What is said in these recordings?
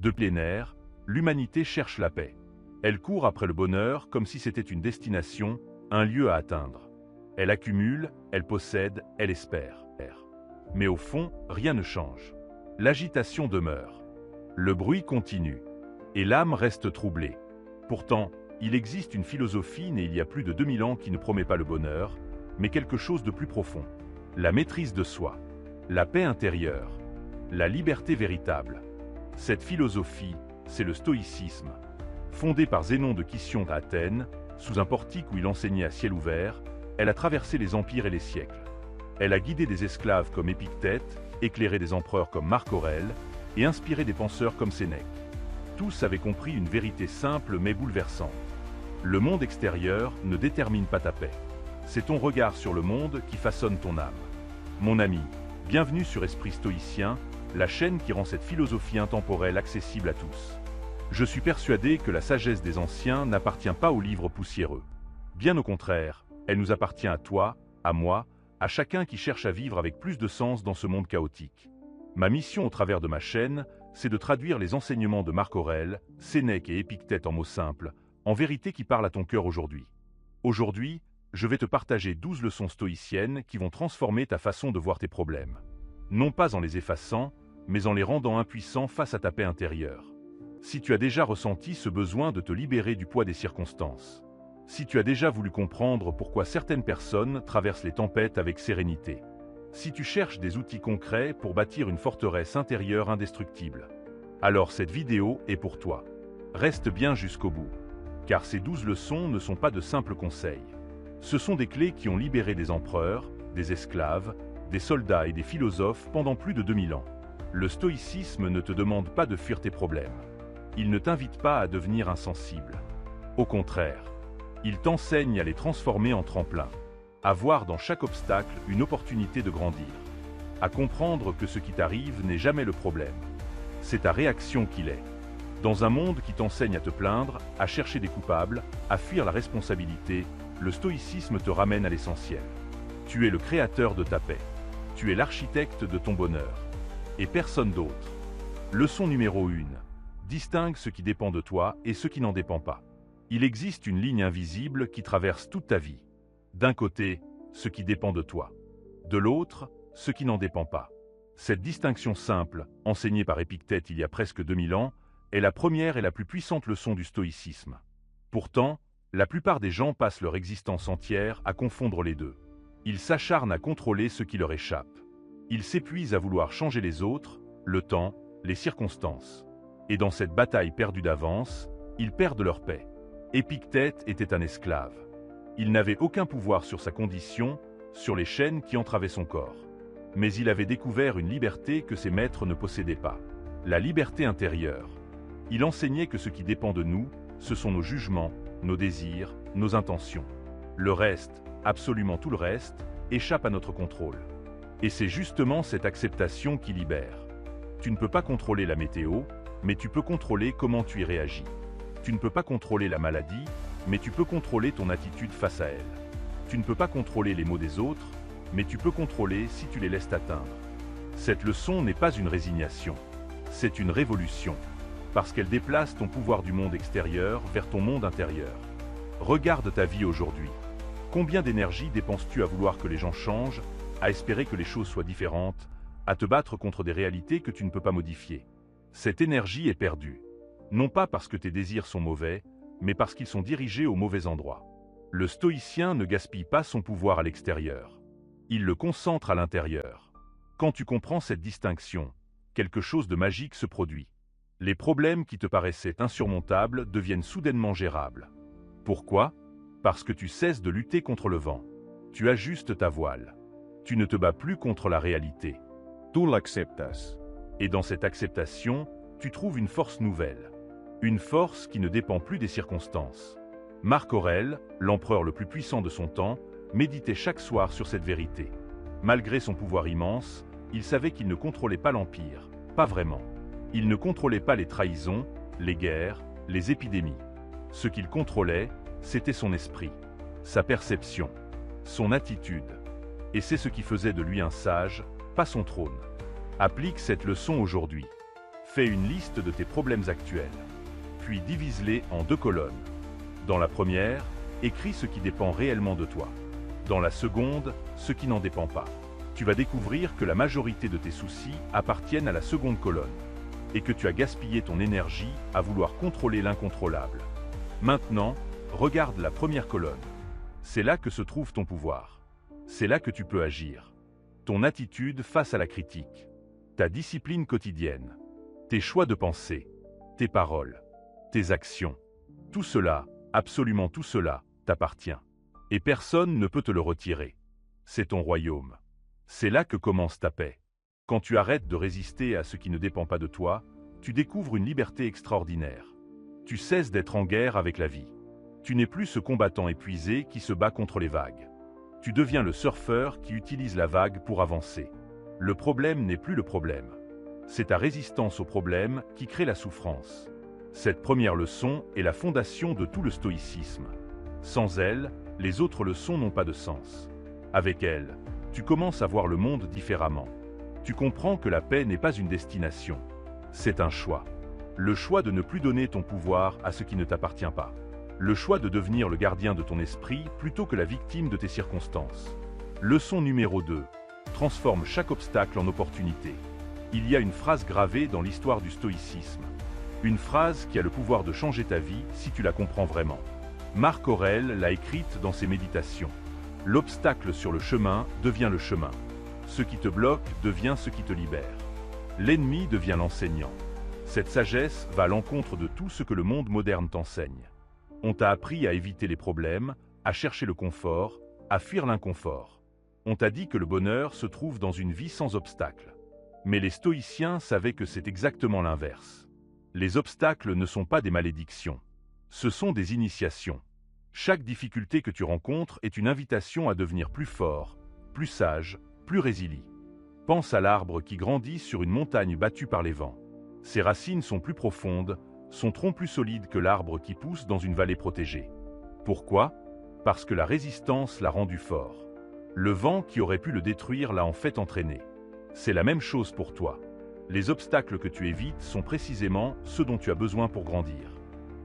De plein air, l'humanité cherche la paix. Elle court après le bonheur comme si c'était une destination, un lieu à atteindre. Elle accumule, elle possède, elle espère. Mais au fond, rien ne change. L'agitation demeure. Le bruit continue. Et l'âme reste troublée. Pourtant, il existe une philosophie née il y a plus de 2000 ans qui ne promet pas le bonheur, mais quelque chose de plus profond. La maîtrise de soi. La paix intérieure. La liberté véritable. Cette philosophie, c'est le stoïcisme. Fondée par Zénon de Kition à Athènes, sous un portique où il enseignait à ciel ouvert, elle a traversé les empires et les siècles. Elle a guidé des esclaves comme Épictète, éclairé des empereurs comme Marc Aurèle, et inspiré des penseurs comme Sénèque. Tous avaient compris une vérité simple mais bouleversante. Le monde extérieur ne détermine pas ta paix. C'est ton regard sur le monde qui façonne ton âme. Mon ami, bienvenue sur Esprit Stoïcien, la chaîne qui rend cette philosophie intemporelle accessible à tous. Je suis persuadé que la sagesse des anciens n'appartient pas aux livres poussiéreux. Bien au contraire, elle nous appartient à toi, à moi, à chacun qui cherche à vivre avec plus de sens dans ce monde chaotique. Ma mission au travers de ma chaîne, c'est de traduire les enseignements de Marc Aurèle, Sénèque et Épictète en mots simples, en vérité qui parlent à ton cœur aujourd'hui. Aujourd'hui, je vais te partager 12 leçons stoïciennes qui vont transformer ta façon de voir tes problèmes. Non pas en les effaçant, mais en les rendant impuissants face à ta paix intérieure. Si tu as déjà ressenti ce besoin de te libérer du poids des circonstances, si tu as déjà voulu comprendre pourquoi certaines personnes traversent les tempêtes avec sérénité, si tu cherches des outils concrets pour bâtir une forteresse intérieure indestructible, alors cette vidéo est pour toi. Reste bien jusqu'au bout, car ces 12 leçons ne sont pas de simples conseils. Ce sont des clés qui ont libéré des empereurs, des esclaves, des soldats et des philosophes pendant plus de 2000 ans. Le stoïcisme ne te demande pas de fuir tes problèmes. Il ne t'invite pas à devenir insensible. Au contraire, il t'enseigne à les transformer en tremplin, à voir dans chaque obstacle une opportunité de grandir, à comprendre que ce qui t'arrive n'est jamais le problème. C'est ta réaction qui l'est. Dans un monde qui t'enseigne à te plaindre, à chercher des coupables, à fuir la responsabilité, le stoïcisme te ramène à l'essentiel. Tu es le créateur de ta paix. Tu es l'architecte de ton bonheur. Et personne d'autre. Leçon numéro 1. Distingue ce qui dépend de toi et ce qui n'en dépend pas. Il existe une ligne invisible qui traverse toute ta vie. D'un côté, ce qui dépend de toi. De l'autre, ce qui n'en dépend pas. Cette distinction simple, enseignée par Épictète il y a presque 2000 ans, est la première et la plus puissante leçon du stoïcisme. Pourtant, la plupart des gens passent leur existence entière à confondre les deux. Ils s'acharnent à contrôler ce qui leur échappe. Ils s'épuisent à vouloir changer les autres, le temps, les circonstances. Et dans cette bataille perdue d'avance, ils perdent leur paix. Épictète était un esclave. Il n'avait aucun pouvoir sur sa condition, sur les chaînes qui entravaient son corps. Mais il avait découvert une liberté que ses maîtres ne possédaient pas. La liberté intérieure. Il enseignait que ce qui dépend de nous, ce sont nos jugements, nos désirs, nos intentions. Le reste, absolument tout le reste, échappe à notre contrôle. Et c'est justement cette acceptation qui libère. Tu ne peux pas contrôler la météo, mais tu peux contrôler comment tu y réagis. Tu ne peux pas contrôler la maladie, mais tu peux contrôler ton attitude face à elle. Tu ne peux pas contrôler les maux des autres, mais tu peux contrôler si tu les laisses t'atteindre. Cette leçon n'est pas une résignation, c'est une révolution, parce qu'elle déplace ton pouvoir du monde extérieur vers ton monde intérieur. Regarde ta vie aujourd'hui. Combien d'énergie dépenses-tu à vouloir que les gens changent, à espérer que les choses soient différentes, à te battre contre des réalités que tu ne peux pas modifier? Cette énergie est perdue. Non pas parce que tes désirs sont mauvais, mais parce qu'ils sont dirigés au mauvais endroit. Le stoïcien ne gaspille pas son pouvoir à l'extérieur. Il le concentre à l'intérieur. Quand tu comprends cette distinction, quelque chose de magique se produit. Les problèmes qui te paraissaient insurmontables deviennent soudainement gérables. Pourquoi? Parce que tu cesses de lutter contre le vent. Tu ajustes ta voile. Tu ne te bats plus contre la réalité. Tu l'acceptas. Et dans cette acceptation, tu trouves une force nouvelle. Une force qui ne dépend plus des circonstances. Marc Aurèle, l'empereur le plus puissant de son temps, méditait chaque soir sur cette vérité. Malgré son pouvoir immense, il savait qu'il ne contrôlait pas l'empire, pas vraiment. Il ne contrôlait pas les trahisons, les guerres, les épidémies. Ce qu'il contrôlait, c'était son esprit, sa perception, son attitude. Et c'est ce qui faisait de lui un sage, pas son trône. Applique cette leçon aujourd'hui. Fais une liste de tes problèmes actuels, puis divise-les en 2 colonnes. Dans la première, écris ce qui dépend réellement de toi. Dans la seconde, ce qui n'en dépend pas. Tu vas découvrir que la majorité de tes soucis appartiennent à la seconde colonne et que tu as gaspillé ton énergie à vouloir contrôler l'incontrôlable. Maintenant, regarde la première colonne. C'est là que se trouve ton pouvoir. C'est là que tu peux agir. Ton attitude face à la critique, ta discipline quotidienne, tes choix de pensée, tes paroles, tes actions. Tout cela, absolument tout cela, t'appartient. Et personne ne peut te le retirer. C'est ton royaume. C'est là que commence ta paix. Quand tu arrêtes de résister à ce qui ne dépend pas de toi, tu découvres une liberté extraordinaire. Tu cesses d'être en guerre avec la vie. Tu n'es plus ce combattant épuisé qui se bat contre les vagues. Tu deviens le surfeur qui utilise la vague pour avancer. Le problème n'est plus le problème. C'est ta résistance au problème qui crée la souffrance. Cette première leçon est la fondation de tout le stoïcisme. Sans elle, les autres leçons n'ont pas de sens. Avec elle, tu commences à voir le monde différemment. Tu comprends que la paix n'est pas une destination. C'est un choix. Le choix de ne plus donner ton pouvoir à ce qui ne t'appartient pas. Le choix de devenir le gardien de ton esprit plutôt que la victime de tes circonstances. Leçon numéro 2. Transforme chaque obstacle en opportunité. Il y a une phrase gravée dans l'histoire du stoïcisme. Une phrase qui a le pouvoir de changer ta vie si tu la comprends vraiment. Marc Aurèle l'a écrite dans ses méditations. L'obstacle sur le chemin devient le chemin. Ce qui te bloque devient ce qui te libère. L'ennemi devient l'enseignant. Cette sagesse va à l'encontre de tout ce que le monde moderne t'enseigne. On t'a appris à éviter les problèmes, à chercher le confort, à fuir l'inconfort. On t'a dit que le bonheur se trouve dans une vie sans obstacles. Mais les stoïciens savaient que c'est exactement l'inverse. Les obstacles ne sont pas des malédictions. Ce sont des initiations. Chaque difficulté que tu rencontres est une invitation à devenir plus fort, plus sage, plus résilient. Pense à l'arbre qui grandit sur une montagne battue par les vents. Ses racines sont plus profondes, son tronc plus solide que l'arbre qui pousse dans une vallée protégée. Pourquoi? Parce que la résistance l'a rendu fort. Le vent qui aurait pu le détruire l'a en fait entraîné. C'est la même chose pour toi. Les obstacles que tu évites sont précisément ceux dont tu as besoin pour grandir.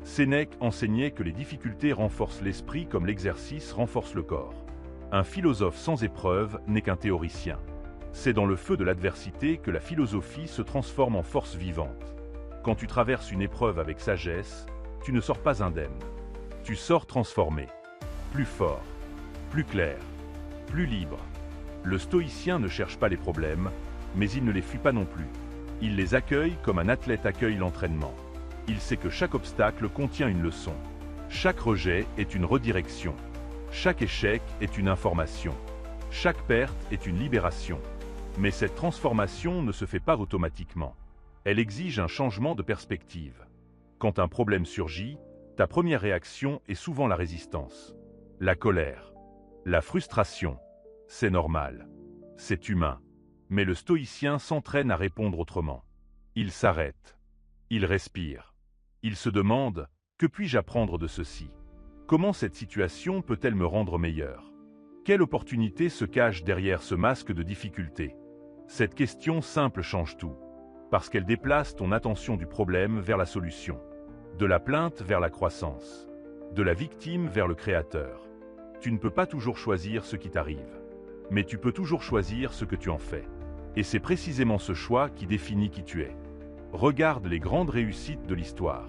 Sénèque enseignait que les difficultés renforcent l'esprit comme l'exercice renforce le corps. Un philosophe sans épreuve n'est qu'un théoricien. C'est dans le feu de l'adversité que la philosophie se transforme en force vivante. Quand tu traverses une épreuve avec sagesse, tu ne sors pas indemne. Tu sors transformé, plus fort, plus clair, plus libre. Le stoïcien ne cherche pas les problèmes, mais il ne les fuit pas non plus. Il les accueille comme un athlète accueille l'entraînement. Il sait que chaque obstacle contient une leçon. Chaque rejet est une redirection. Chaque échec est une information. Chaque perte est une libération. Mais cette transformation ne se fait pas automatiquement. Elle exige un changement de perspective. Quand un problème surgit, ta première réaction est souvent la résistance, la colère, la frustration. C'est normal. C'est humain. Mais le stoïcien s'entraîne à répondre autrement. Il s'arrête. Il respire. Il se demande « Que puis-je apprendre de ceci? Comment cette situation peut-elle me rendre meilleur? Quelle opportunité se cache derrière ce masque de difficulté ?» Cette question simple change tout, parce qu'elle déplace ton attention du problème vers la solution, de la plainte vers la croissance, de la victime vers le créateur. Tu ne peux pas toujours choisir ce qui t'arrive, mais tu peux toujours choisir ce que tu en fais. Et c'est précisément ce choix qui définit qui tu es. Regarde les grandes réussites de l'histoire.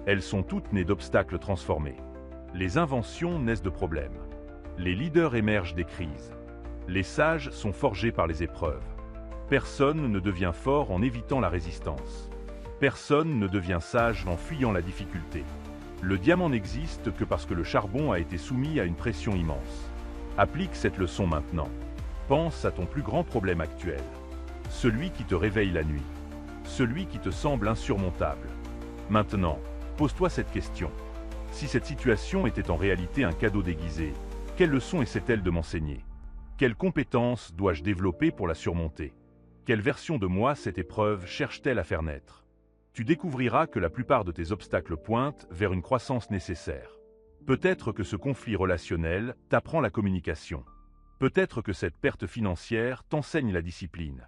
Elles sont toutes nées d'obstacles transformés. Les inventions naissent de problèmes. Les leaders émergent des crises. Les sages sont forgés par les épreuves. Personne ne devient fort en évitant la résistance. Personne ne devient sage en fuyant la difficulté. Le diamant n'existe que parce que le charbon a été soumis à une pression immense. Applique cette leçon maintenant. Pense à ton plus grand problème actuel. Celui qui te réveille la nuit. Celui qui te semble insurmontable. Maintenant, pose-toi cette question. Si cette situation était en réalité un cadeau déguisé, quelle leçon essaie-t-elle de m'enseigner? Quelles compétences dois-je développer pour la surmonter? Quelle version de moi cette épreuve cherche-t-elle à faire naître? Tu découvriras que la plupart de tes obstacles pointent vers une croissance nécessaire. Peut-être que ce conflit relationnel t'apprend la communication. Peut-être que cette perte financière t'enseigne la discipline.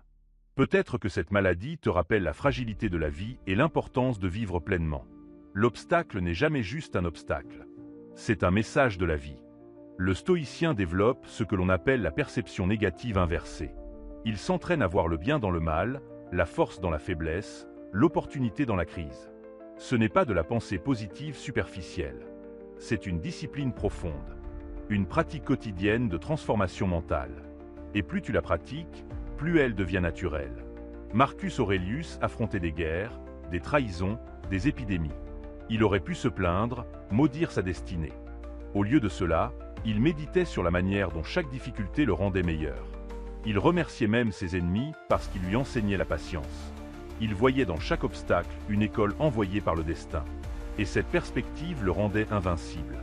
Peut-être que cette maladie te rappelle la fragilité de la vie et l'importance de vivre pleinement. L'obstacle n'est jamais juste un obstacle. C'est un message de la vie. Le stoïcien développe ce que l'on appelle la perception négative inversée. Il s'entraîne à voir le bien dans le mal, la force dans la faiblesse, l'opportunité dans la crise. Ce n'est pas de la pensée positive superficielle. C'est une discipline profonde, une pratique quotidienne de transformation mentale. Et plus tu la pratiques, plus elle devient naturelle. Marcus Aurelius affrontait des guerres, des trahisons, des épidémies. Il aurait pu se plaindre, maudire sa destinée. Au lieu de cela, il méditait sur la manière dont chaque difficulté le rendait meilleur. Il remerciait même ses ennemis parce qu'ils lui enseignaient la patience. Il voyait dans chaque obstacle une école envoyée par le destin. Et cette perspective le rendait invincible.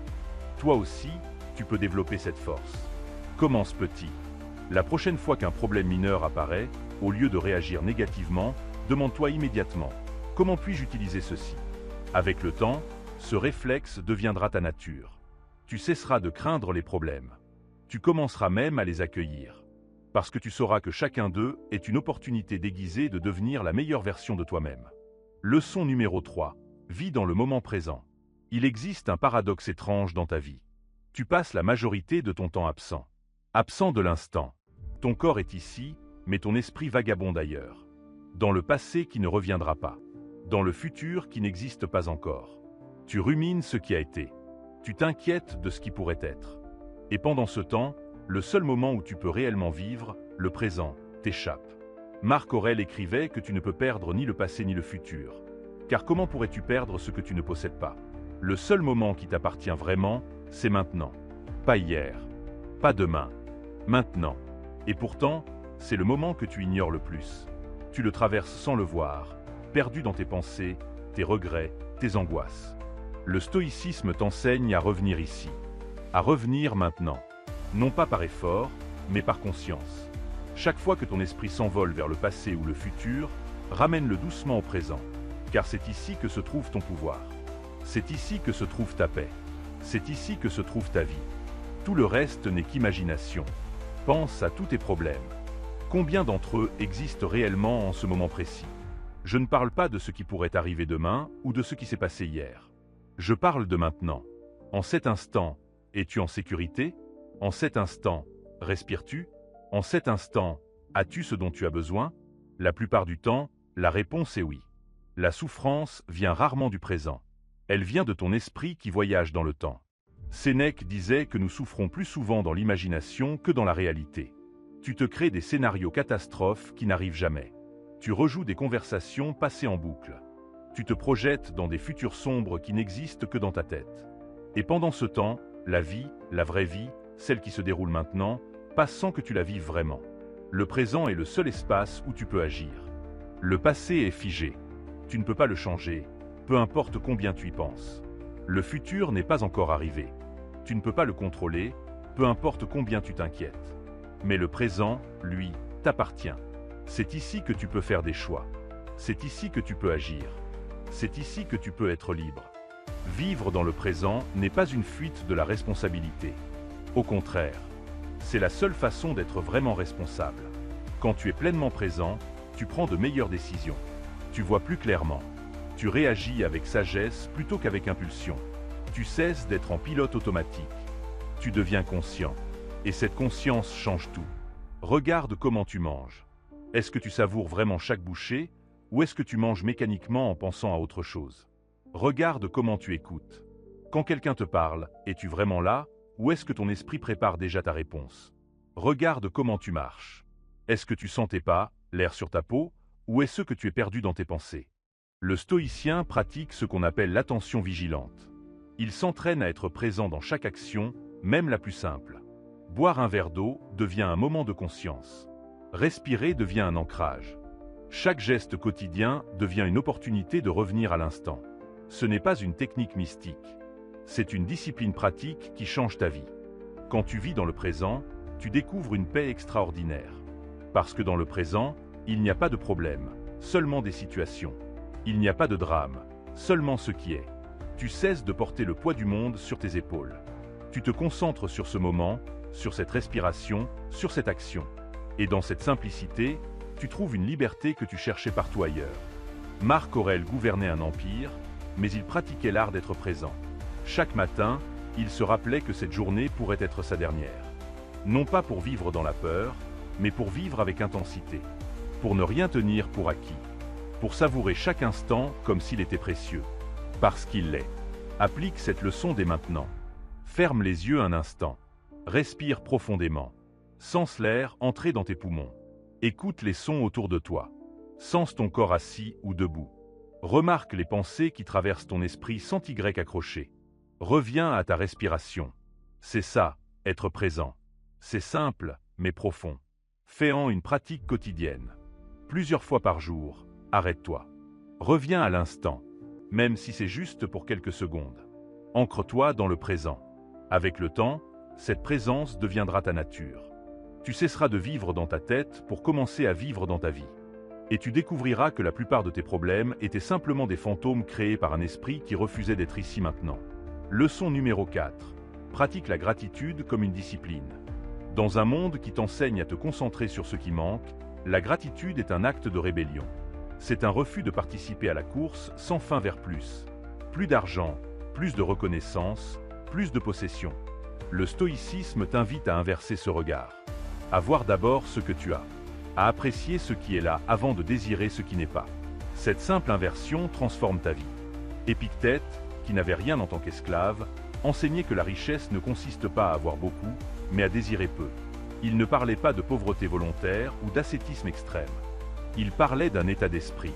Toi aussi, tu peux développer cette force. Commence petit. La prochaine fois qu'un problème mineur apparaît, au lieu de réagir négativement, demande-toi immédiatement « Comment puis-je utiliser ceci ?» Avec le temps, ce réflexe deviendra ta nature. Tu cesseras de craindre les problèmes. Tu commenceras même à les accueillir. Parce que tu sauras que chacun d'eux est une opportunité déguisée de devenir la meilleure version de toi-même. Leçon numéro 3. Vis dans le moment présent. Il existe un paradoxe étrange dans ta vie. Tu passes la majorité de ton temps absent. Absent de l'instant. Ton corps est ici, mais ton esprit vagabonde ailleurs. Dans le passé qui ne reviendra pas. Dans le futur qui n'existe pas encore. Tu rumines ce qui a été. Tu t'inquiètes de ce qui pourrait être. Et pendant ce temps, le seul moment où tu peux réellement vivre, le présent, t'échappe. Marc Aurèle écrivait que tu ne peux perdre ni le passé ni le futur. Car comment pourrais-tu perdre ce que tu ne possèdes pas? Le seul moment qui t'appartient vraiment, c'est maintenant. Pas hier. Pas demain. Maintenant. Et pourtant, c'est le moment que tu ignores le plus. Tu le traverses sans le voir, perdu dans tes pensées, tes regrets, tes angoisses. Le stoïcisme t'enseigne à revenir ici. À revenir maintenant. Non pas par effort, mais par conscience. Chaque fois que ton esprit s'envole vers le passé ou le futur, ramène-le doucement au présent. Car c'est ici que se trouve ton pouvoir. C'est ici que se trouve ta paix. C'est ici que se trouve ta vie. Tout le reste n'est qu'imagination. Pense à tous tes problèmes. Combien d'entre eux existent réellement en ce moment précis? Je ne parle pas de ce qui pourrait arriver demain ou de ce qui s'est passé hier. Je parle de maintenant. En cet instant, es-tu en sécurité? En cet instant, respires-tu? En cet instant, as-tu ce dont tu as besoin? La plupart du temps, la réponse est oui. La souffrance vient rarement du présent. Elle vient de ton esprit qui voyage dans le temps. Sénèque disait que nous souffrons plus souvent dans l'imagination que dans la réalité. Tu te crées des scénarios catastrophes qui n'arrivent jamais. Tu rejoues des conversations passées en boucle. Tu te projettes dans des futurs sombres qui n'existent que dans ta tête. Et pendant ce temps, la vie, la vraie vie, celle qui se déroule maintenant, passe sans que tu la vives vraiment. Le présent est le seul espace où tu peux agir. Le passé est figé. Tu ne peux pas le changer, peu importe combien tu y penses. Le futur n'est pas encore arrivé. Tu ne peux pas le contrôler, peu importe combien tu t'inquiètes. Mais le présent, lui, t'appartient. C'est ici que tu peux faire des choix. C'est ici que tu peux agir. C'est ici que tu peux être libre. Vivre dans le présent n'est pas une fuite de la responsabilité. Au contraire, c'est la seule façon d'être vraiment responsable. Quand tu es pleinement présent, tu prends de meilleures décisions. Tu vois plus clairement. Tu réagis avec sagesse plutôt qu'avec impulsion. Tu cesses d'être en pilote automatique. Tu deviens conscient. Et cette conscience change tout. Regarde comment tu manges. Est-ce que tu savoures vraiment chaque bouchée, ou est-ce que tu manges mécaniquement en pensant à autre chose? Regarde comment tu écoutes. Quand quelqu'un te parle, es-tu vraiment là, ou est-ce que ton esprit prépare déjà ta réponse? Regarde comment tu marches. Est-ce que tu sens tes pas, l'air sur ta peau, ou est-ce que tu es perdu dans tes pensées? Le stoïcien pratique ce qu'on appelle l'attention vigilante. Il s'entraîne à être présent dans chaque action, même la plus simple. Boire un verre d'eau devient un moment de conscience. Respirer devient un ancrage. Chaque geste quotidien devient une opportunité de revenir à l'instant. Ce n'est pas une technique mystique. C'est une discipline pratique qui change ta vie. Quand tu vis dans le présent, tu découvres une paix extraordinaire. Parce que dans le présent, il n'y a pas de problème, seulement des situations. Il n'y a pas de drame, seulement ce qui est. Tu cesses de porter le poids du monde sur tes épaules. Tu te concentres sur ce moment, sur cette respiration, sur cette action. Et dans cette simplicité, Tu trouves une liberté que tu cherchais partout ailleurs. Marc Aurèle gouvernait un empire, mais il pratiquait l'art d'être présent. Chaque matin, il se rappelait que cette journée pourrait être sa dernière. Non pas pour vivre dans la peur, mais pour vivre avec intensité. Pour ne rien tenir pour acquis. Pour savourer chaque instant comme s'il était précieux. Parce qu'il l'est. Applique cette leçon dès maintenant. Ferme les yeux un instant. Respire profondément. Sens l'air entrer dans tes poumons. Écoute les sons autour de toi. Sens ton corps assis ou debout. Remarque les pensées qui traversent ton esprit sans Y accroché. Reviens à ta respiration. C'est ça, être présent. C'est simple, mais profond. Fais-en une pratique quotidienne. Plusieurs fois par jour, arrête-toi. Reviens à l'instant, même si c'est juste pour quelques secondes. Ancre-toi dans le présent. Avec le temps, cette présence deviendra ta nature. Tu cesseras de vivre dans ta tête pour commencer à vivre dans ta vie. Et tu découvriras que la plupart de tes problèmes étaient simplement des fantômes créés par un esprit qui refusait d'être ici maintenant. Leçon numéro 4. Pratique la gratitude comme une discipline. Dans un monde qui t'enseigne à te concentrer sur ce qui manque, la gratitude est un acte de rébellion. C'est un refus de participer à la course sans fin vers plus. Plus d'argent, plus de reconnaissance, plus de possession. Le stoïcisme t'invite à inverser ce regard. À voir d'abord ce que tu as. À apprécier ce qui est là avant de désirer ce qui n'est pas. Cette simple inversion transforme ta vie. Épictète, qui n'avait rien en tant qu'esclave, enseignait que la richesse ne consiste pas à avoir beaucoup, mais à désirer peu. Il ne parlait pas de pauvreté volontaire ou d'ascétisme extrême. Il parlait d'un état d'esprit.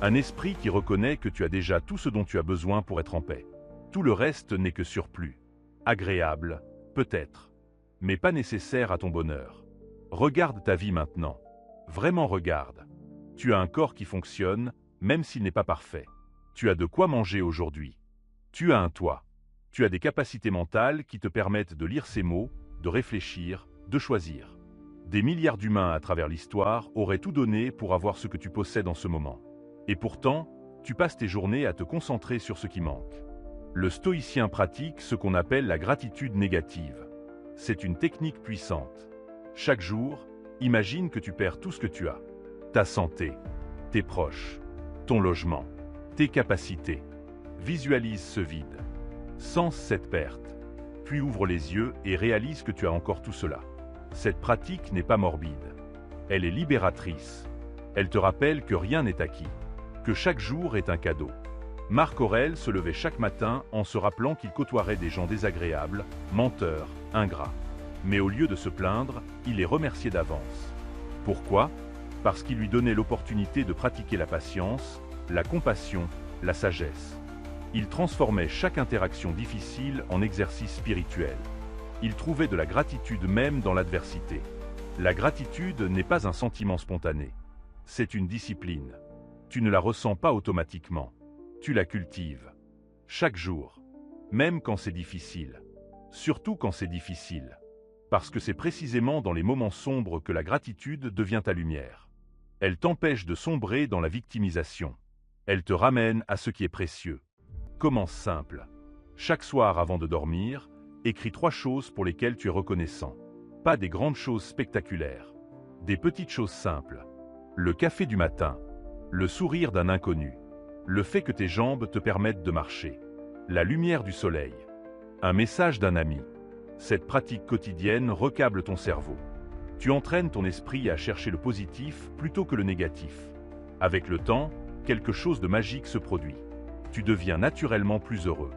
Un esprit qui reconnaît que tu as déjà tout ce dont tu as besoin pour être en paix. Tout le reste n'est que surplus. Agréable, peut-être, mais pas nécessaire à ton bonheur. Regarde ta vie maintenant. Vraiment regarde. Tu as un corps qui fonctionne, même s'il n'est pas parfait. Tu as de quoi manger aujourd'hui. Tu as un toit. Tu as des capacités mentales qui te permettent de lire ces mots, de réfléchir, de choisir. Des milliards d'humains à travers l'histoire auraient tout donné pour avoir ce que tu possèdes en ce moment. Et pourtant, tu passes tes journées à te concentrer sur ce qui manque. Le stoïcien pratique ce qu'on appelle la gratitude négative. C'est une technique puissante. Chaque jour, imagine que tu perds tout ce que tu as. Ta santé, tes proches, ton logement, tes capacités. Visualise ce vide. Sens cette perte. Puis ouvre les yeux et réalise que tu as encore tout cela. Cette pratique n'est pas morbide. Elle est libératrice. Elle te rappelle que rien n'est acquis, que chaque jour est un cadeau. Marc Aurèle se levait chaque matin en se rappelant qu'il côtoierait des gens désagréables, menteurs, ingrats. Mais au lieu de se plaindre, il les remerciait d'avance. Pourquoi? Parce qu'il lui donnait l'opportunité de pratiquer la patience, la compassion, la sagesse. Il transformait chaque interaction difficile en exercice spirituel. Il trouvait de la gratitude même dans l'adversité. La gratitude n'est pas un sentiment spontané. C'est une discipline. Tu ne la ressens pas automatiquement. Tu la cultives. Chaque jour. Même quand c'est difficile. Surtout quand c'est difficile. Parce que c'est précisément dans les moments sombres que la gratitude devient ta lumière. Elle t'empêche de sombrer dans la victimisation. Elle te ramène à ce qui est précieux. Commence simple. Chaque soir avant de dormir, écris 3 choses pour lesquelles tu es reconnaissant. Pas des grandes choses spectaculaires. Des petites choses simples. Le café du matin. Le sourire d'un inconnu. Le fait que tes jambes te permettent de marcher. La lumière du soleil. Un message d'un ami. Cette pratique quotidienne recable ton cerveau. Tu entraînes ton esprit à chercher le positif plutôt que le négatif. Avec le temps, quelque chose de magique se produit. Tu deviens naturellement plus heureux.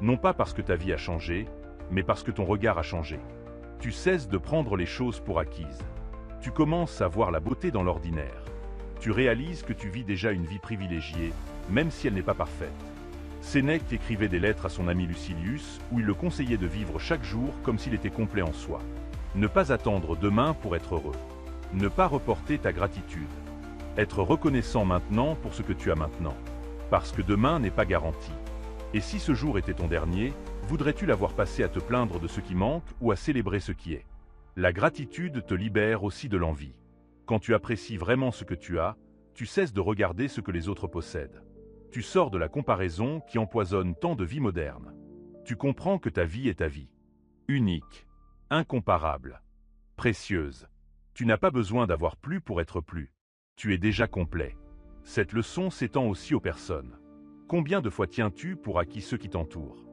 Non pas parce que ta vie a changé, mais parce que ton regard a changé. Tu cesses de prendre les choses pour acquises. Tu commences à voir la beauté dans l'ordinaire. Tu réalises que tu vis déjà une vie privilégiée, même si elle n'est pas parfaite. Sénèque écrivait des lettres à son ami Lucilius où il le conseillait de vivre chaque jour comme s'il était complet en soi. Ne pas attendre demain pour être heureux. Ne pas reporter ta gratitude. Être reconnaissant maintenant pour ce que tu as maintenant. Parce que demain n'est pas garanti. Et si ce jour était ton dernier, voudrais-tu l'avoir passé à te plaindre de ce qui manque ou à célébrer ce qui est? La gratitude te libère aussi de l'envie. Quand tu apprécies vraiment ce que tu as, tu cesses de regarder ce que les autres possèdent. Tu sors de la comparaison qui empoisonne tant de vies modernes. Tu comprends que ta vie est ta vie. Unique, incomparable, précieuse. Tu n'as pas besoin d'avoir plus pour être plus. Tu es déjà complet. Cette leçon s'étend aussi aux personnes. Combien de fois tiens-tu pour acquis ceux qui t'entourent?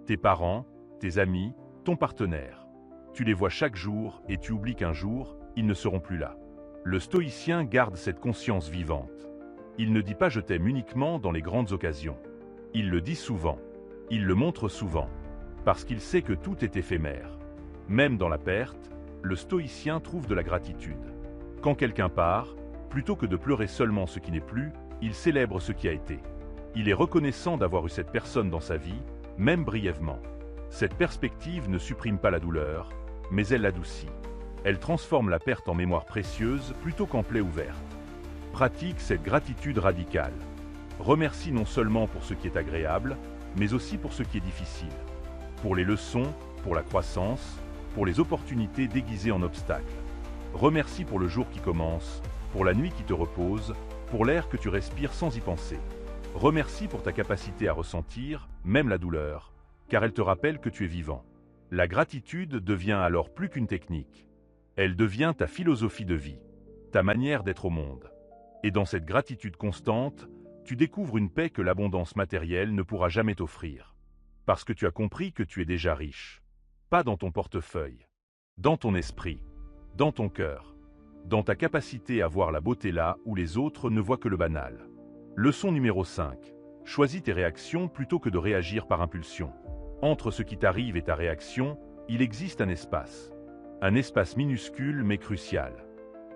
Tes parents, tes amis, ton partenaire. Tu les vois chaque jour et tu oublies qu'un jour, ils ne seront plus là. Le stoïcien garde cette conscience vivante. Il ne dit pas « je t'aime » uniquement dans les grandes occasions. Il le dit souvent. Il le montre souvent. Parce qu'il sait que tout est éphémère. Même dans la perte, le stoïcien trouve de la gratitude. Quand quelqu'un part, plutôt que de pleurer seulement ce qui n'est plus, il célèbre ce qui a été. Il est reconnaissant d'avoir eu cette personne dans sa vie, même brièvement. Cette perspective ne supprime pas la douleur, mais elle l'adoucit. Elle transforme la perte en mémoire précieuse plutôt qu'en plaie ouverte. Pratique cette gratitude radicale. Remercie non seulement pour ce qui est agréable, mais aussi pour ce qui est difficile. Pour les leçons, pour la croissance, pour les opportunités déguisées en obstacles. Remercie pour le jour qui commence, pour la nuit qui te repose, pour l'air que tu respires sans y penser. Remercie pour ta capacité à ressentir, même la douleur, car elle te rappelle que tu es vivant. La gratitude devient alors plus qu'une technique. Elle devient ta philosophie de vie, ta manière d'être au monde. Et dans cette gratitude constante, tu découvres une paix que l'abondance matérielle ne pourra jamais t'offrir. Parce que tu as compris que tu es déjà riche. Pas dans ton portefeuille, dans ton esprit, dans ton cœur, dans ta capacité à voir la beauté là où les autres ne voient que le banal. Leçon numéro 5. Choisis tes réactions plutôt que de réagir par impulsion. Entre ce qui t'arrive et ta réaction, il existe un espace. Un espace minuscule mais crucial.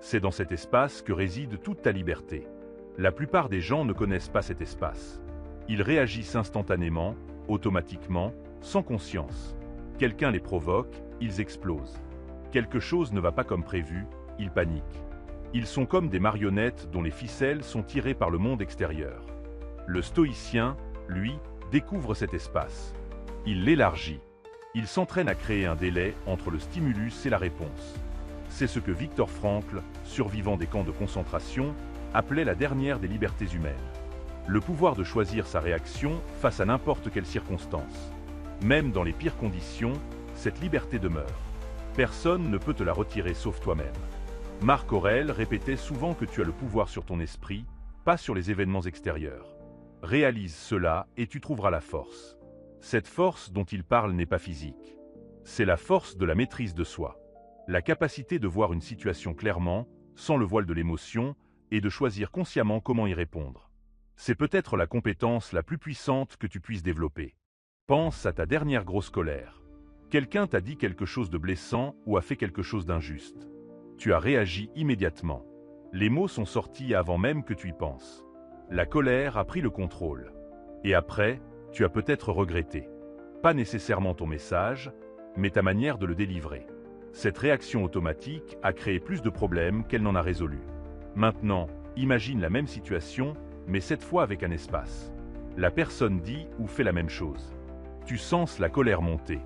C'est dans cet espace que réside toute ta liberté. La plupart des gens ne connaissent pas cet espace. Ils réagissent instantanément, automatiquement, sans conscience. Quelqu'un les provoque, ils explosent. Quelque chose ne va pas comme prévu, ils paniquent. Ils sont comme des marionnettes dont les ficelles sont tirées par le monde extérieur. Le stoïcien, lui, découvre cet espace. Il l'élargit. Il s'entraîne à créer un délai entre le stimulus et la réponse. C'est ce que Viktor Frankl, survivant des camps de concentration, appelait la dernière des libertés humaines. Le pouvoir de choisir sa réaction face à n'importe quelle circonstance. Même dans les pires conditions, cette liberté demeure. Personne ne peut te la retirer sauf toi-même. Marc Aurèle répétait souvent que tu as le pouvoir sur ton esprit, pas sur les événements extérieurs. Réalise cela et tu trouveras la force. Cette force dont il parle n'est pas physique. C'est la force de la maîtrise de soi. La capacité de voir une situation clairement, sans le voile de l'émotion, et de choisir consciemment comment y répondre. C'est peut-être la compétence la plus puissante que tu puisses développer. Pense à ta dernière grosse colère. Quelqu'un t'a dit quelque chose de blessant ou a fait quelque chose d'injuste. Tu as réagi immédiatement. Les mots sont sortis avant même que tu y penses. La colère a pris le contrôle. Et après, tu as peut-être regretté. Pas nécessairement ton message, mais ta manière de le délivrer. Cette réaction automatique a créé plus de problèmes qu'elle n'en a résolu. Maintenant, imagine la même situation, mais cette fois avec un espace. La personne dit ou fait la même chose. Tu sens la colère monter.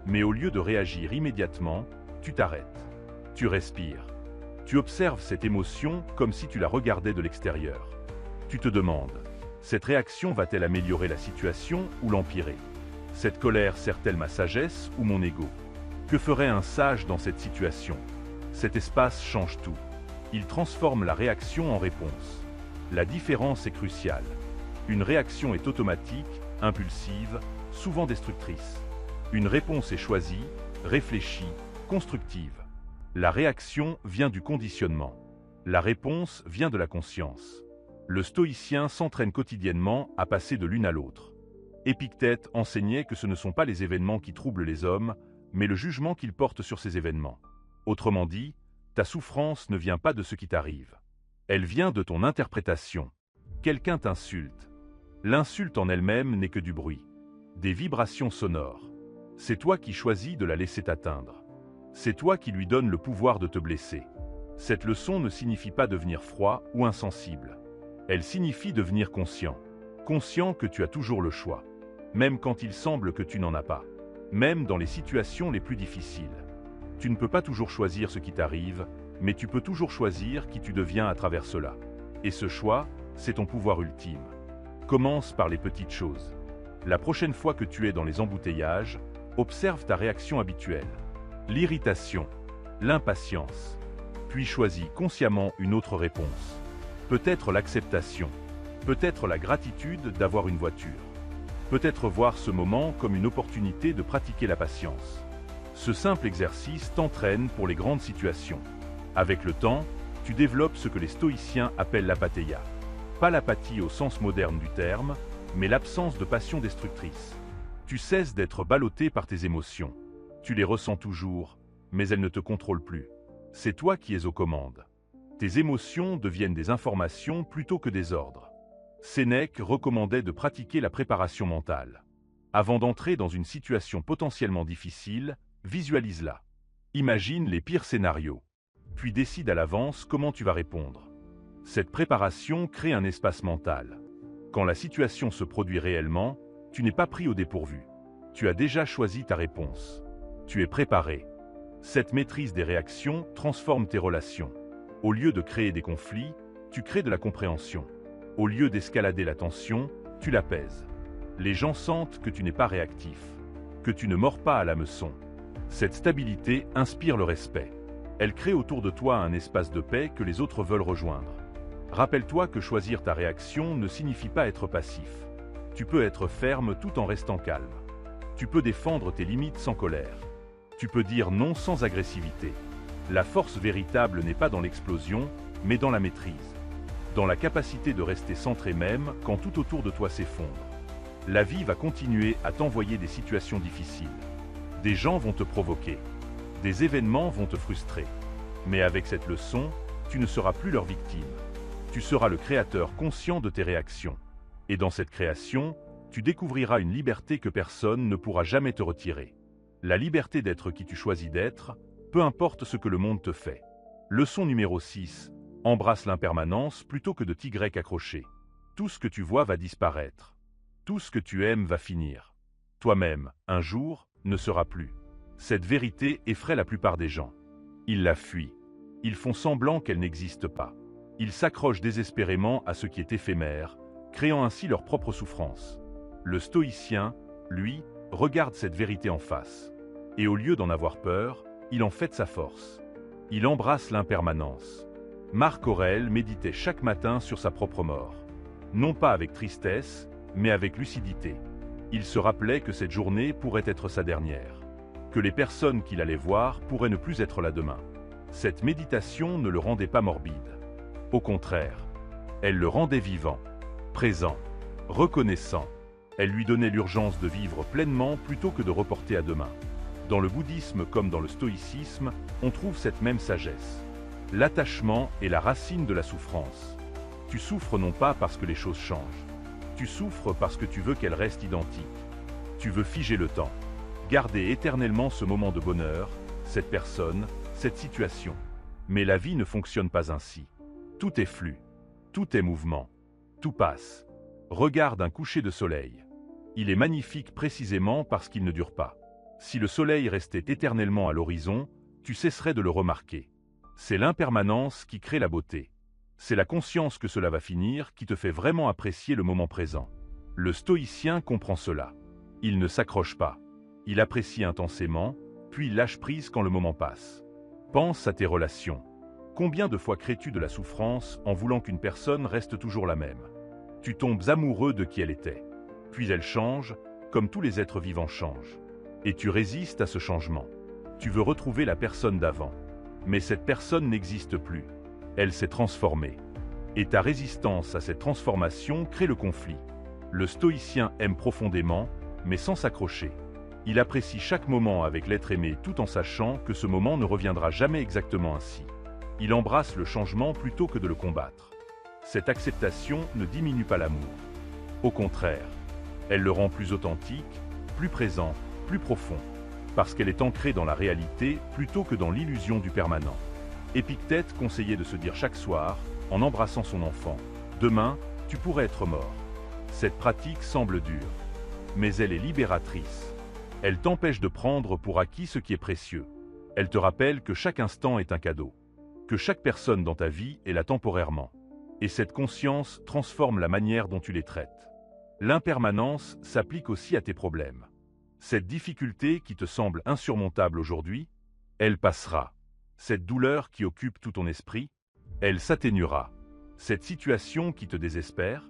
Mais au lieu de réagir immédiatement, tu t'arrêtes. Tu respires. Tu observes cette émotion comme si tu la regardais de l'extérieur. Tu te demandes, cette réaction va-t-elle améliorer la situation ou l'empirer? Cette colère sert-elle ma sagesse ou mon ego? Que ferait un sage dans cette situation? Cet espace change tout. Il transforme la réaction en réponse. La différence est cruciale. Une réaction est automatique, impulsive, souvent destructrice. Une réponse est choisie, réfléchie, constructive. La réaction vient du conditionnement. La réponse vient de la conscience. Le stoïcien s'entraîne quotidiennement à passer de l'une à l'autre. Épictète enseignait que ce ne sont pas les événements qui troublent les hommes, mais le jugement qu'ils portent sur ces événements. Autrement dit, ta souffrance ne vient pas de ce qui t'arrive. Elle vient de ton interprétation. Quelqu'un t'insulte. L'insulte en elle-même n'est que du bruit. Des vibrations sonores. C'est toi qui choisis de la laisser t'atteindre. C'est toi qui lui donnes le pouvoir de te blesser. Cette leçon ne signifie pas devenir froid ou insensible. Elle signifie devenir conscient. Conscient que tu as toujours le choix. Même quand il semble que tu n'en as pas. Même dans les situations les plus difficiles. Tu ne peux pas toujours choisir ce qui t'arrive, mais tu peux toujours choisir qui tu deviens à travers cela. Et ce choix, c'est ton pouvoir ultime. Commence par les petites choses. La prochaine fois que tu es dans les embouteillages, observe ta réaction habituelle. L'irritation, l'impatience. Puis choisis consciemment une autre réponse. Peut-être l'acceptation, peut-être la gratitude d'avoir une voiture. Peut-être voir ce moment comme une opportunité de pratiquer la patience. Ce simple exercice t'entraîne pour les grandes situations. Avec le temps, tu développes ce que les stoïciens appellent l'apatheia. Pas l'apathie au sens moderne du terme, mais l'absence de passion destructrice. Tu cesses d'être ballotté par tes émotions. Tu les ressens toujours, mais elles ne te contrôlent plus. C'est toi qui es aux commandes. Tes émotions deviennent des informations plutôt que des ordres. Sénèque recommandait de pratiquer la préparation mentale. Avant d'entrer dans une situation potentiellement difficile, visualise-la. Imagine les pires scénarios. Puis décide à l'avance comment tu vas répondre. Cette préparation crée un espace mental. Quand la situation se produit réellement, tu n'es pas pris au dépourvu. Tu as déjà choisi ta réponse. Tu es préparé. Cette maîtrise des réactions transforme tes relations. Au lieu de créer des conflits, tu crées de la compréhension. Au lieu d'escalader la tension, tu l'apaises. Les gens sentent que tu n'es pas réactif, que tu ne mords pas à l'hameçon. Cette stabilité inspire le respect. Elle crée autour de toi un espace de paix que les autres veulent rejoindre. Rappelle-toi que choisir ta réaction ne signifie pas être passif. Tu peux être ferme tout en restant calme. Tu peux défendre tes limites sans colère. Tu peux dire non sans agressivité. La force véritable n'est pas dans l'explosion, mais dans la maîtrise. Dans la capacité de rester centré même quand tout autour de toi s'effondre. La vie va continuer à t'envoyer des situations difficiles. Des gens vont te provoquer. Des événements vont te frustrer. Mais avec cette leçon, tu ne seras plus leur victime. Tu seras le créateur conscient de tes réactions. Et dans cette création, tu découvriras une liberté que personne ne pourra jamais te retirer. La liberté d'être qui tu choisis d'être, peu importe ce que le monde te fait. Leçon numéro 6. Embrasse l'impermanence plutôt que de t'y accrocher. Tout ce que tu vois va disparaître. Tout ce que tu aimes va finir. Toi-même, un jour, ne sera plus. Cette vérité effraie la plupart des gens. Ils la fuient. Ils font semblant qu'elle n'existe pas. Ils s'accrochent désespérément à ce qui est éphémère, créant ainsi leur propre souffrance. Le stoïcien, lui, regarde cette vérité en face. Et au lieu d'en avoir peur, il en fait sa force. Il embrasse l'impermanence. Marc Aurèle méditait chaque matin sur sa propre mort. Non pas avec tristesse, mais avec lucidité. Il se rappelait que cette journée pourrait être sa dernière. Que les personnes qu'il allait voir pourraient ne plus être là demain. Cette méditation ne le rendait pas morbide. Au contraire, elle le rendait vivant, présent, reconnaissant. Elle lui donnait l'urgence de vivre pleinement plutôt que de reporter à demain. Dans le bouddhisme comme dans le stoïcisme, on trouve cette même sagesse. L'attachement est la racine de la souffrance. Tu souffres non pas parce que les choses changent. Tu souffres parce que tu veux qu'elles restent identiques. Tu veux figer le temps. Garder éternellement ce moment de bonheur, cette personne, cette situation. Mais la vie ne fonctionne pas ainsi. Tout est flux. Tout est mouvement. Tout passe. Regarde un coucher de soleil. Il est magnifique précisément parce qu'il ne dure pas. Si le soleil restait éternellement à l'horizon, tu cesserais de le remarquer. C'est l'impermanence qui crée la beauté. C'est la conscience que cela va finir qui te fait vraiment apprécier le moment présent. Le stoïcien comprend cela. Il ne s'accroche pas. Il apprécie intensément, puis lâche prise quand le moment passe. Pense à tes relations. Combien de fois crées-tu de la souffrance en voulant qu'une personne reste toujours la même? Tu tombes amoureux de qui elle était. Puis elle change, comme tous les êtres vivants changent. Et tu résistes à ce changement. Tu veux retrouver la personne d'avant. Mais cette personne n'existe plus. Elle s'est transformée. Et ta résistance à cette transformation crée le conflit. Le stoïcien aime profondément, mais sans s'accrocher. Il apprécie chaque moment avec l'être aimé tout en sachant que ce moment ne reviendra jamais exactement ainsi. Il embrasse le changement plutôt que de le combattre. Cette acceptation ne diminue pas l'amour. Au contraire, elle le rend plus authentique, plus présent, plus profond, parce qu'elle est ancrée dans la réalité plutôt que dans l'illusion du permanent. Épictète conseillait de se dire chaque soir, en embrassant son enfant, « Demain, tu pourrais être mort ». Cette pratique semble dure, mais elle est libératrice. Elle t'empêche de prendre pour acquis ce qui est précieux. Elle te rappelle que chaque instant est un cadeau, que chaque personne dans ta vie est là temporairement. Et cette conscience transforme la manière dont tu les traites. L'impermanence s'applique aussi à tes problèmes. Cette difficulté qui te semble insurmontable aujourd'hui, elle passera. Cette douleur qui occupe tout ton esprit, elle s'atténuera. Cette situation qui te désespère,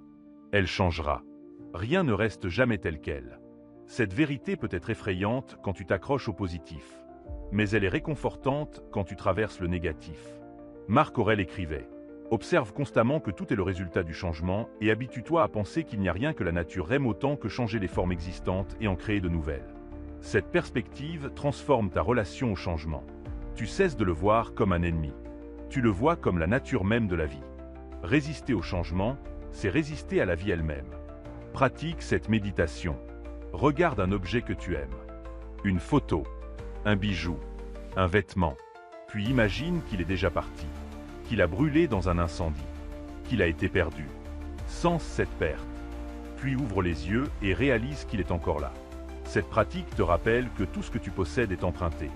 elle changera. Rien ne reste jamais tel quel. Cette vérité peut être effrayante quand tu t'accroches au positif, mais elle est réconfortante quand tu traverses le négatif. Marc Aurèle écrivait « Observe constamment que tout est le résultat du changement et habitue-toi à penser qu'il n'y a rien que la nature aime autant que changer les formes existantes et en créer de nouvelles. » Cette perspective transforme ta relation au changement. Tu cesses de le voir comme un ennemi. Tu le vois comme la nature même de la vie. Résister au changement, c'est résister à la vie elle-même. Pratique cette méditation. Regarde un objet que tu aimes. Une photo, un bijou, un vêtement. Puis imagine qu'il est déjà parti, qu'il a brûlé dans un incendie, qu'il a été perdu. Sens cette perte. Puis ouvre les yeux et réalise qu'il est encore là. Cette pratique te rappelle que tout ce que tu possèdes est emprunté,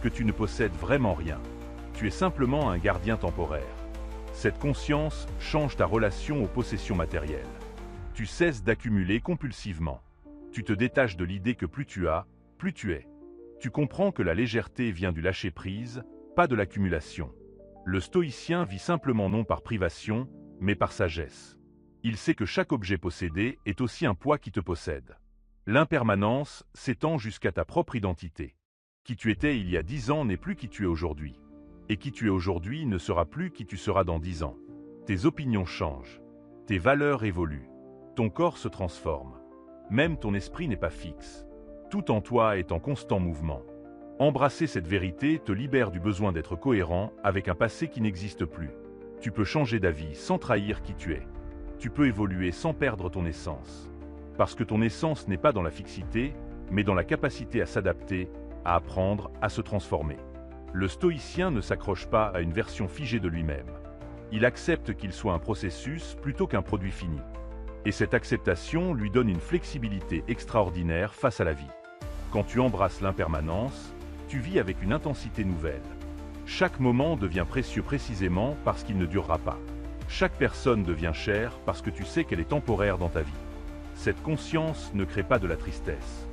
que tu ne possèdes vraiment rien. Tu es simplement un gardien temporaire. Cette conscience change ta relation aux possessions matérielles. Tu cesses d'accumuler compulsivement. Tu te détaches de l'idée que plus tu as, plus tu es. Tu comprends que la légèreté vient du lâcher-prise, pas de l'accumulation. Le stoïcien vit simplement non par privation, mais par sagesse. Il sait que chaque objet possédé est aussi un poids qui te possède. L'impermanence s'étend jusqu'à ta propre identité. Qui tu étais il y a 10 ans n'est plus qui tu es aujourd'hui. Et qui tu es aujourd'hui ne sera plus qui tu seras dans 10 ans. Tes opinions changent. Tes valeurs évoluent. Ton corps se transforme. Même ton esprit n'est pas fixe. Tout en toi est en constant mouvement. Embrasser cette vérité te libère du besoin d'être cohérent avec un passé qui n'existe plus. Tu peux changer d'avis sans trahir qui tu es. Tu peux évoluer sans perdre ton essence. Parce que ton essence n'est pas dans la fixité, mais dans la capacité à s'adapter, à apprendre, à se transformer. Le stoïcien ne s'accroche pas à une version figée de lui-même. Il accepte qu'il soit un processus plutôt qu'un produit fini. Et cette acceptation lui donne une flexibilité extraordinaire face à la vie. Quand tu embrasses l'impermanence, tu vis avec une intensité nouvelle. Chaque moment devient précieux précisément parce qu'il ne durera pas. Chaque personne devient chère parce que tu sais qu'elle est temporaire dans ta vie. Cette conscience ne crée pas de la tristesse.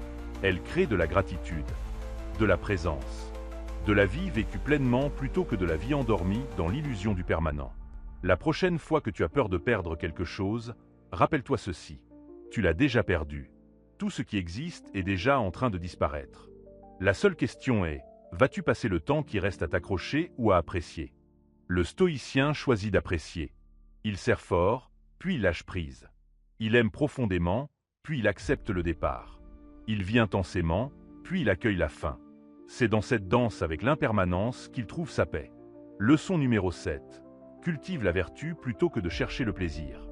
Elle crée de la gratitude, de la présence, de la vie vécue pleinement plutôt que de la vie endormie dans l'illusion du permanent. La prochaine fois que tu as peur de perdre quelque chose, rappelle-toi ceci. Tu l'as déjà perdu. Tout ce qui existe est déjà en train de disparaître. La seule question est, vas-tu passer le temps qui reste à t'accrocher ou à apprécier? Le stoïcien choisit d'apprécier. Il serre fort, puis il lâche prise. Il aime profondément, puis il accepte le départ. Il vit intensément, puis il accueille la fin. C'est dans cette danse avec l'impermanence qu'il trouve sa paix. Leçon numéro 7. Cultive la vertu plutôt que de chercher le plaisir.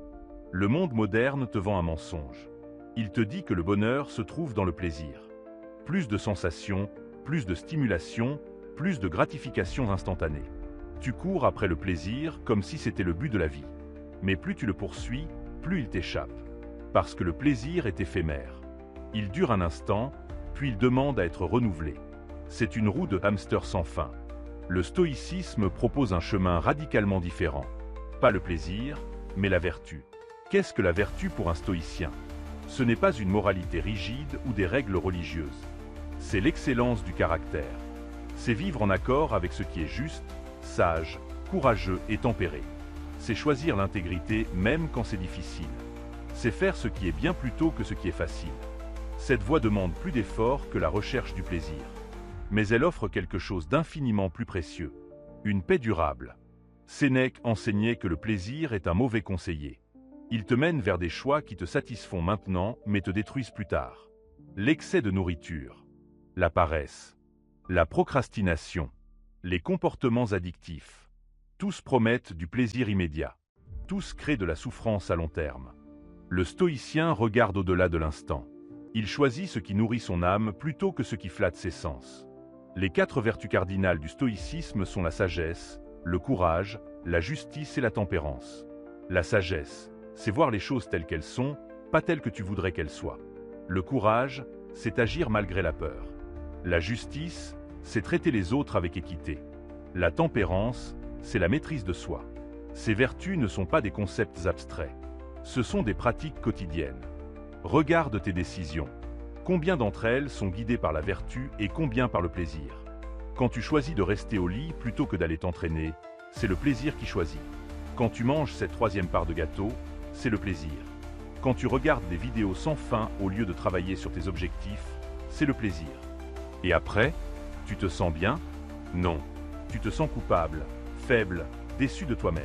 Le monde moderne te vend un mensonge. Il te dit que le bonheur se trouve dans le plaisir. Plus de sensations, plus de stimulation, plus de gratification instantanée. Tu cours après le plaisir comme si c'était le but de la vie. Mais plus tu le poursuis, plus il t'échappe. Parce que le plaisir est éphémère. Il dure un instant, puis il demande à être renouvelé. C'est une roue de hamster sans fin. Le stoïcisme propose un chemin radicalement différent. Pas le plaisir, mais la vertu. Qu'est-ce que la vertu pour un stoïcien? Ce n'est pas une moralité rigide ou des règles religieuses. C'est l'excellence du caractère. C'est vivre en accord avec ce qui est juste, sage, courageux et tempéré. C'est choisir l'intégrité même quand c'est difficile. C'est faire ce qui est bien plutôt que ce qui est facile. Cette voie demande plus d'efforts que la recherche du plaisir. Mais elle offre quelque chose d'infiniment plus précieux. Une paix durable. Sénèque enseignait que le plaisir est un mauvais conseiller. Il te mène vers des choix qui te satisfont maintenant mais te détruisent plus tard. L'excès de nourriture, la paresse, la procrastination, les comportements addictifs. Tous promettent du plaisir immédiat. Tous créent de la souffrance à long terme. Le stoïcien regarde au-delà de l'instant. Il choisit ce qui nourrit son âme plutôt que ce qui flatte ses sens. Les 4 vertus cardinales du stoïcisme sont la sagesse, le courage, la justice et la tempérance. La sagesse, c'est voir les choses telles qu'elles sont, pas telles que tu voudrais qu'elles soient. Le courage, c'est agir malgré la peur. La justice, c'est traiter les autres avec équité. La tempérance, c'est la maîtrise de soi. Ces vertus ne sont pas des concepts abstraits. Ce sont des pratiques quotidiennes. Regarde tes décisions. Combien d'entre elles sont guidées par la vertu et combien par le plaisir? Quand tu choisis de rester au lit plutôt que d'aller t'entraîner, c'est le plaisir qui choisit. Quand tu manges cette troisième part de gâteau, c'est le plaisir. Quand tu regardes des vidéos sans fin au lieu de travailler sur tes objectifs, c'est le plaisir. Et après, tu te sens bien? Non. Tu te sens coupable, faible, déçu de toi-même.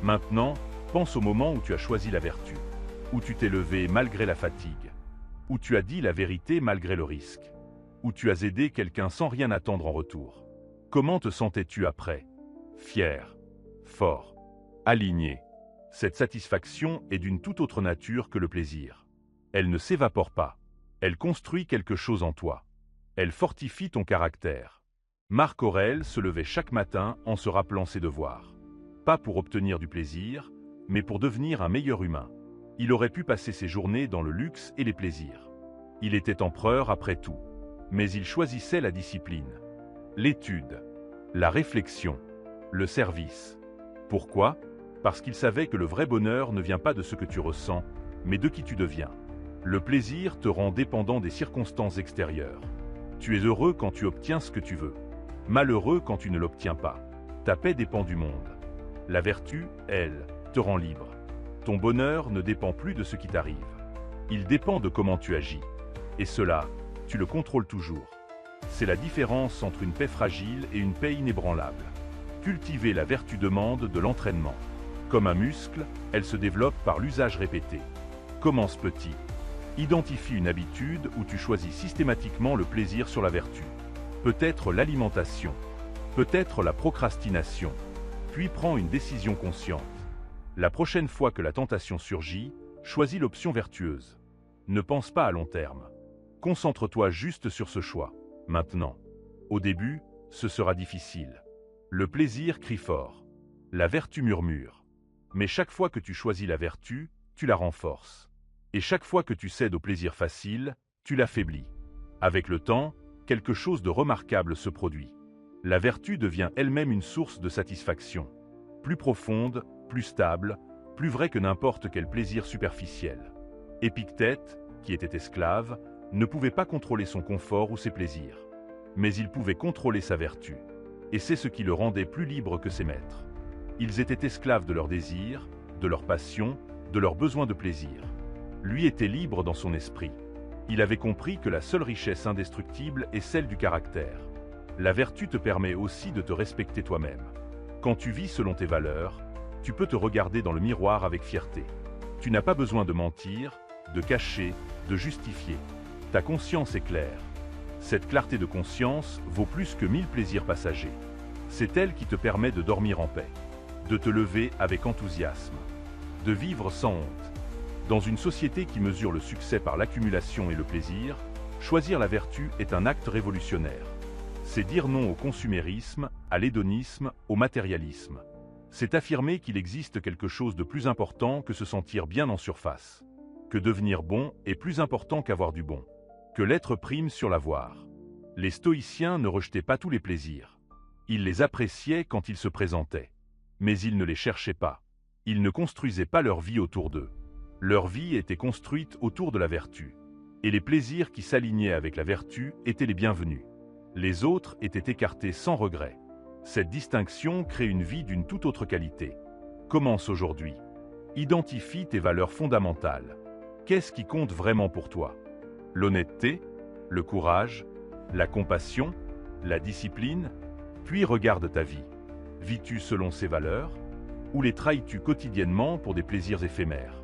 Maintenant, pense au moment où tu as choisi la vertu, où tu t'es levé malgré la fatigue, où tu as dit la vérité malgré le risque, où tu as aidé quelqu'un sans rien attendre en retour. Comment te sentais-tu après? Fier, fort, aligné. Cette satisfaction est d'une toute autre nature que le plaisir. Elle ne s'évapore pas. Elle construit quelque chose en toi. Elle fortifie ton caractère. Marc Aurèle se levait chaque matin en se rappelant ses devoirs. Pas pour obtenir du plaisir, mais pour devenir un meilleur humain. Il aurait pu passer ses journées dans le luxe et les plaisirs. Il était empereur après tout. Mais il choisissait la discipline, l'étude, la réflexion, le service. Pourquoi? Parce qu'il savait que le vrai bonheur ne vient pas de ce que tu ressens, mais de qui tu deviens. Le plaisir te rend dépendant des circonstances extérieures. Tu es heureux quand tu obtiens ce que tu veux. Malheureux quand tu ne l'obtiens pas. Ta paix dépend du monde. La vertu, elle, te rend libre. Ton bonheur ne dépend plus de ce qui t'arrive. Il dépend de comment tu agis. Et cela, tu le contrôles toujours. C'est la différence entre une paix fragile et une paix inébranlable. Cultiver la vertu demande de l'entraînement. Comme un muscle, elle se développe par l'usage répété. Commence petit. Identifie une habitude où tu choisis systématiquement le plaisir sur la vertu. Peut-être l'alimentation, peut-être la procrastination. Puis prends une décision consciente. La prochaine fois que la tentation surgit, choisis l'option vertueuse. Ne pense pas à long terme. Concentre-toi juste sur ce choix, maintenant. Au début, ce sera difficile. Le plaisir crie fort. La vertu murmure. Mais chaque fois que tu choisis la vertu, tu la renforces. Et chaque fois que tu cèdes au plaisir facile, tu l'affaiblis. Avec le temps, quelque chose de remarquable se produit. La vertu devient elle-même une source de satisfaction. Plus profonde, plus stable, plus vraie que n'importe quel plaisir superficiel. Épictète, qui était esclave, ne pouvait pas contrôler son confort ou ses plaisirs. Mais il pouvait contrôler sa vertu. Et c'est ce qui le rendait plus libre que ses maîtres. Ils étaient esclaves de leurs désirs, de leurs passions, de leurs besoins de plaisir. Lui était libre dans son esprit. Il avait compris que la seule richesse indestructible est celle du caractère. La vertu te permet aussi de te respecter toi-même. Quand tu vis selon tes valeurs, tu peux te regarder dans le miroir avec fierté. Tu n'as pas besoin de mentir, de cacher, de justifier. Ta conscience est claire. Cette clarté de conscience vaut plus que 1000 plaisirs passagers. C'est elle qui te permet de dormir en paix, de te lever avec enthousiasme, de vivre sans honte. Dans une société qui mesure le succès par l'accumulation et le plaisir, choisir la vertu est un acte révolutionnaire. C'est dire non au consumérisme, à l'hédonisme, au matérialisme. C'est affirmer qu'il existe quelque chose de plus important que se sentir bien en surface. Que devenir bon est plus important qu'avoir du bon. Que l'être prime sur l'avoir. Les stoïciens ne rejetaient pas tous les plaisirs. Ils les appréciaient quand ils se présentaient. Mais ils ne les cherchaient pas. Ils ne construisaient pas leur vie autour d'eux. Leur vie était construite autour de la vertu. Et les plaisirs qui s'alignaient avec la vertu étaient les bienvenus. Les autres étaient écartés sans regret. Cette distinction crée une vie d'une toute autre qualité. Commence aujourd'hui. Identifie tes valeurs fondamentales. Qu'est-ce qui compte vraiment pour toi? L'honnêteté, le courage, la compassion, la discipline? Puis regarde ta vie. Vis-tu selon ces valeurs? Ou les trahis-tu quotidiennement pour des plaisirs éphémères?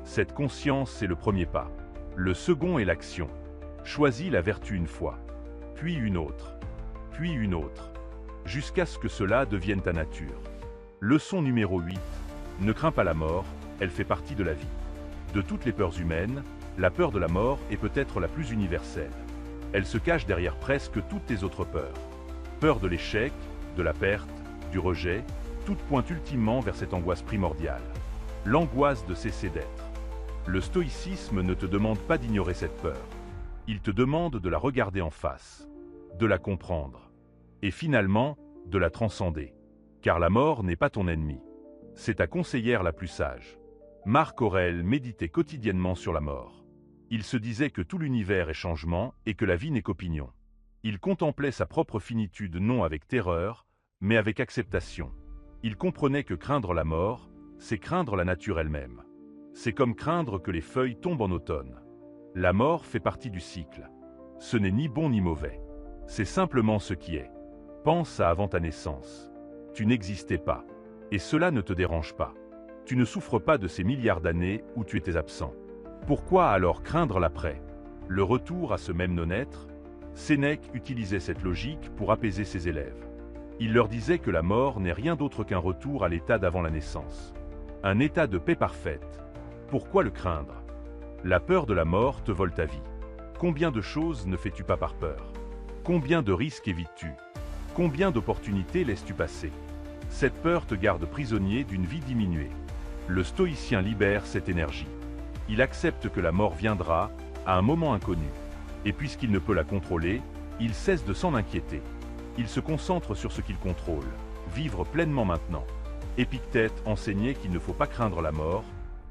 Cette conscience, c'est le premier pas. Le second est l'action. Choisis la vertu une fois, puis une autre, jusqu'à ce que cela devienne ta nature. Leçon numéro 8. Ne crains pas la mort, elle fait partie de la vie. De toutes les peurs humaines, la peur de la mort est peut-être la plus universelle. Elle se cache derrière presque toutes tes autres peurs. Peur de l'échec, de la perte, du rejet, toutes pointent ultimement vers cette angoisse primordiale. L'angoisse de cesser d'être. Le stoïcisme ne te demande pas d'ignorer cette peur. Il te demande de la regarder en face, de la comprendre, et finalement, de la transcender. Car la mort n'est pas ton ennemi. C'est ta conseillère la plus sage. Marc Aurèle méditait quotidiennement sur la mort. Il se disait que tout l'univers est changement et que la vie n'est qu'opinion. Il contemplait sa propre finitude non avec terreur, mais avec acceptation. Il comprenait que craindre la mort, c'est craindre la nature elle-même. C'est comme craindre que les feuilles tombent en automne. La mort fait partie du cycle. Ce n'est ni bon ni mauvais. C'est simplement ce qui est. Pense à avant ta naissance. Tu n'existais pas. Et cela ne te dérange pas. Tu ne souffres pas de ces milliards d'années où tu étais absent. Pourquoi alors craindre l'après? Le retour à ce même non-être? Sénèque utilisait cette logique pour apaiser ses élèves. Il leur disait que la mort n'est rien d'autre qu'un retour à l'état d'avant la naissance. Un état de paix parfaite. Pourquoi le craindre? La peur de la mort te vole ta vie. Combien de choses ne fais-tu pas par peur? Combien de risques évites-tu? Combien d'opportunités laisses-tu passer? Cette peur te garde prisonnier d'une vie diminuée. Le stoïcien libère cette énergie. Il accepte que la mort viendra à un moment inconnu. Et puisqu'il ne peut la contrôler, il cesse de s'en inquiéter. Il se concentre sur ce qu'il contrôle, vivre pleinement maintenant. Épictète enseignait qu'il ne faut pas craindre la mort,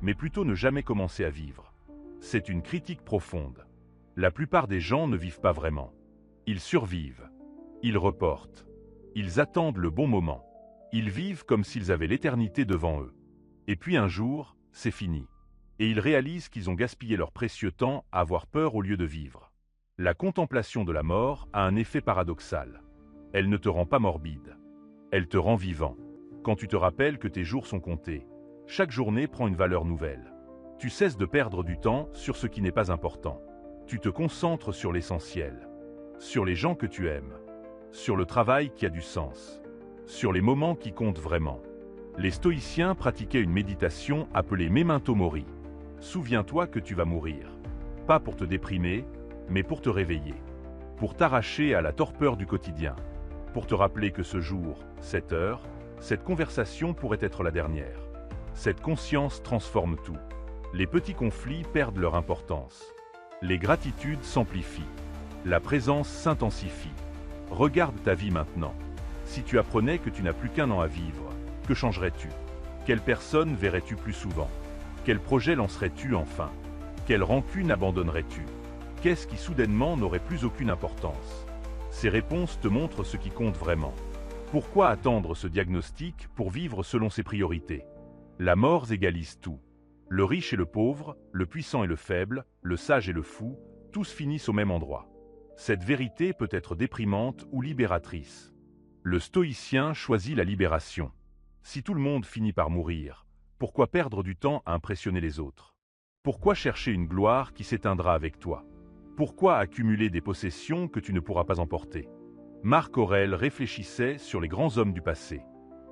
mais plutôt ne jamais commencer à vivre. C'est une critique profonde. La plupart des gens ne vivent pas vraiment. Ils survivent. Ils reportent. Ils attendent le bon moment. Ils vivent comme s'ils avaient l'éternité devant eux. Et puis un jour, c'est fini. Et ils réalisent qu'ils ont gaspillé leur précieux temps à avoir peur au lieu de vivre. La contemplation de la mort a un effet paradoxal. Elle ne te rend pas morbide. Elle te rend vivant. Quand tu te rappelles que tes jours sont comptés, chaque journée prend une valeur nouvelle. Tu cesses de perdre du temps sur ce qui n'est pas important. Tu te concentres sur l'essentiel. Sur les gens que tu aimes. Sur le travail qui a du sens. Sur les moments qui comptent vraiment. Les stoïciens pratiquaient une méditation appelée Memento Mori. Souviens-toi que tu vas mourir. Pas pour te déprimer, mais pour te réveiller. Pour t'arracher à la torpeur du quotidien. Pour te rappeler que ce jour, cette heure, cette conversation pourrait être la dernière. Cette conscience transforme tout. Les petits conflits perdent leur importance. Les gratitudes s'amplifient. La présence s'intensifie. Regarde ta vie maintenant. Si tu apprenais que tu n'as plus qu'un an à vivre, que changerais-tu? Quelle personne verrais-tu plus souvent? Quel projet lancerais-tu enfin? Quelle rancune abandonnerais-tu? Qu'est-ce qui soudainement n'aurait plus aucune importance? Ces réponses te montrent ce qui compte vraiment. Pourquoi attendre ce diagnostic pour vivre selon ses priorités? La mort égalise tout. Le riche et le pauvre, le puissant et le faible, le sage et le fou, tous finissent au même endroit. Cette vérité peut être déprimante ou libératrice. Le stoïcien choisit la libération. Si tout le monde finit par mourir, pourquoi perdre du temps à impressionner les autres? Pourquoi chercher une gloire qui s'éteindra avec toi? Pourquoi accumuler des possessions que tu ne pourras pas emporter? Marc Aurèle réfléchissait sur les grands hommes du passé.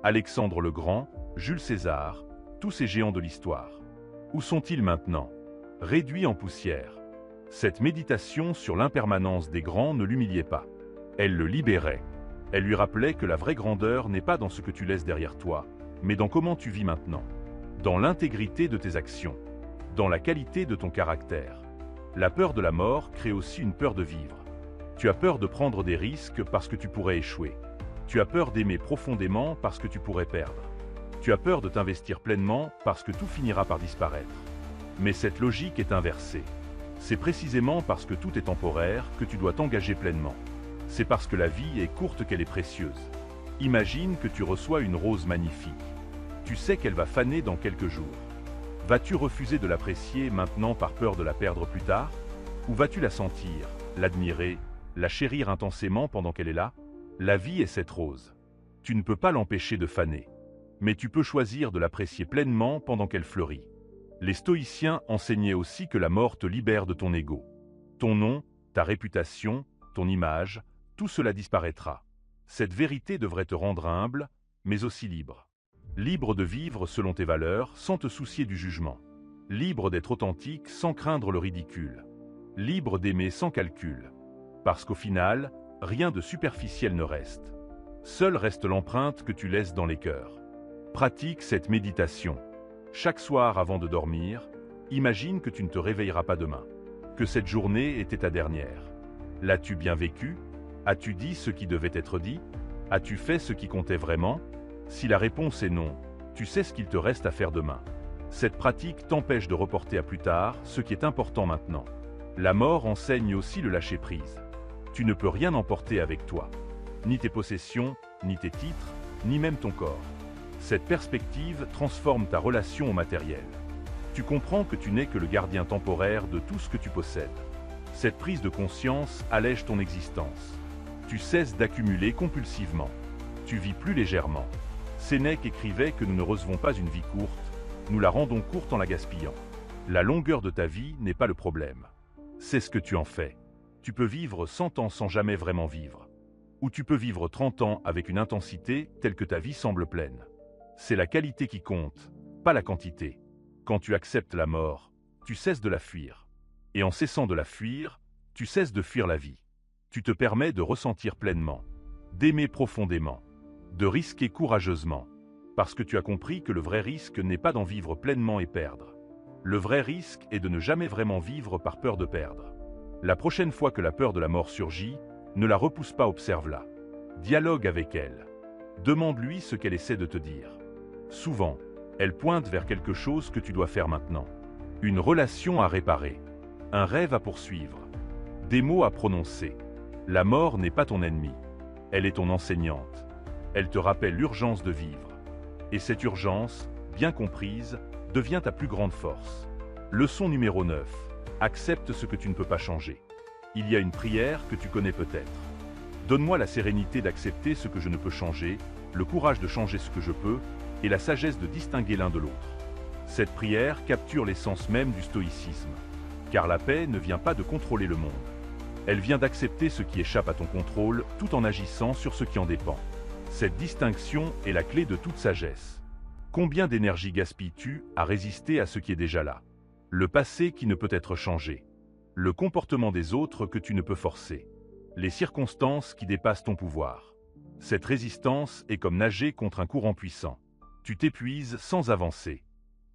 Alexandre le Grand, Jules César, tous ces géants de l'histoire. Où sont-ils maintenant? Réduits en poussière. Cette méditation sur l'impermanence des grands ne l'humiliait pas. Elle le libérait. Elle lui rappelait que la vraie grandeur n'est pas dans ce que tu laisses derrière toi, mais dans comment tu vis maintenant. Dans l'intégrité de tes actions. Dans la qualité de ton caractère. La peur de la mort crée aussi une peur de vivre. Tu as peur de prendre des risques parce que tu pourrais échouer. Tu as peur d'aimer profondément parce que tu pourrais perdre. Tu as peur de t'investir pleinement parce que tout finira par disparaître. Mais cette logique est inversée. C'est précisément parce que tout est temporaire que tu dois t'engager pleinement. C'est parce que la vie est courte qu'elle est précieuse. Imagine que tu reçois une rose magnifique. Tu sais qu'elle va faner dans quelques jours. Vas-tu refuser de l'apprécier maintenant par peur de la perdre plus tard? Ou vas-tu la sentir, l'admirer, la chérir intensément pendant qu'elle est là? La vie est cette rose. Tu ne peux pas l'empêcher de faner. Mais tu peux choisir de l'apprécier pleinement pendant qu'elle fleurit. Les stoïciens enseignaient aussi que la mort te libère de ton ego. Ton nom, ta réputation, ton image, tout cela disparaîtra. Cette vérité devrait te rendre humble, mais aussi libre. Libre de vivre selon tes valeurs sans te soucier du jugement. Libre d'être authentique sans craindre le ridicule. Libre d'aimer sans calcul. Parce qu'au final, rien de superficiel ne reste. Seule reste l'empreinte que tu laisses dans les cœurs. Pratique cette méditation. Chaque soir avant de dormir, imagine que tu ne te réveilleras pas demain. Que cette journée était ta dernière. L'as-tu bien vécu? As-tu dit ce qui devait être dit? As-tu fait ce qui comptait vraiment? Si la réponse est non, tu sais ce qu'il te reste à faire demain. Cette pratique t'empêche de reporter à plus tard ce qui est important maintenant. La mort enseigne aussi le lâcher-prise. Tu ne peux rien emporter avec toi. Ni tes possessions, ni tes titres, ni même ton corps. Cette perspective transforme ta relation au matériel. Tu comprends que tu n'es que le gardien temporaire de tout ce que tu possèdes. Cette prise de conscience allège ton existence. Tu cesses d'accumuler compulsivement. Tu vis plus légèrement. Sénèque écrivait que nous ne recevons pas une vie courte, nous la rendons courte en la gaspillant. La longueur de ta vie n'est pas le problème. C'est ce que tu en fais. Tu peux vivre 100 ans sans jamais vraiment vivre. Ou tu peux vivre 30 ans avec une intensité telle que ta vie semble pleine. C'est la qualité qui compte, pas la quantité. Quand tu acceptes la mort, tu cesses de la fuir. Et en cessant de la fuir, tu cesses de fuir la vie. Tu te permets de ressentir pleinement, d'aimer profondément, de risquer courageusement, parce que tu as compris que le vrai risque n'est pas d'en vivre pleinement et perdre. Le vrai risque est de ne jamais vraiment vivre par peur de perdre. La prochaine fois que la peur de la mort surgit, ne la repousse pas, observe-la. Dialogue avec elle. Demande-lui ce qu'elle essaie de te dire. Souvent, elle pointe vers quelque chose que tu dois faire maintenant. Une relation à réparer. Un rêve à poursuivre. Des mots à prononcer. La mort n'est pas ton ennemi. Elle est ton enseignante. Elle te rappelle l'urgence de vivre. Et cette urgence, bien comprise, devient ta plus grande force. Leçon numéro 9. Accepte ce que tu ne peux pas changer. Il y a une prière que tu connais peut-être. Donne-moi la sérénité d'accepter ce que je ne peux changer, le courage de changer ce que je peux, et la sagesse de distinguer l'un de l'autre. Cette prière capture l'essence même du stoïcisme. Car la paix ne vient pas de contrôler le monde. Elle vient d'accepter ce qui échappe à ton contrôle tout en agissant sur ce qui en dépend. Cette distinction est la clé de toute sagesse. Combien d'énergie gaspilles-tu à résister à ce qui est déjà là? Le passé qui ne peut être changé. Le comportement des autres que tu ne peux forcer. Les circonstances qui dépassent ton pouvoir. Cette résistance est comme nager contre un courant puissant. Tu t'épuises sans avancer.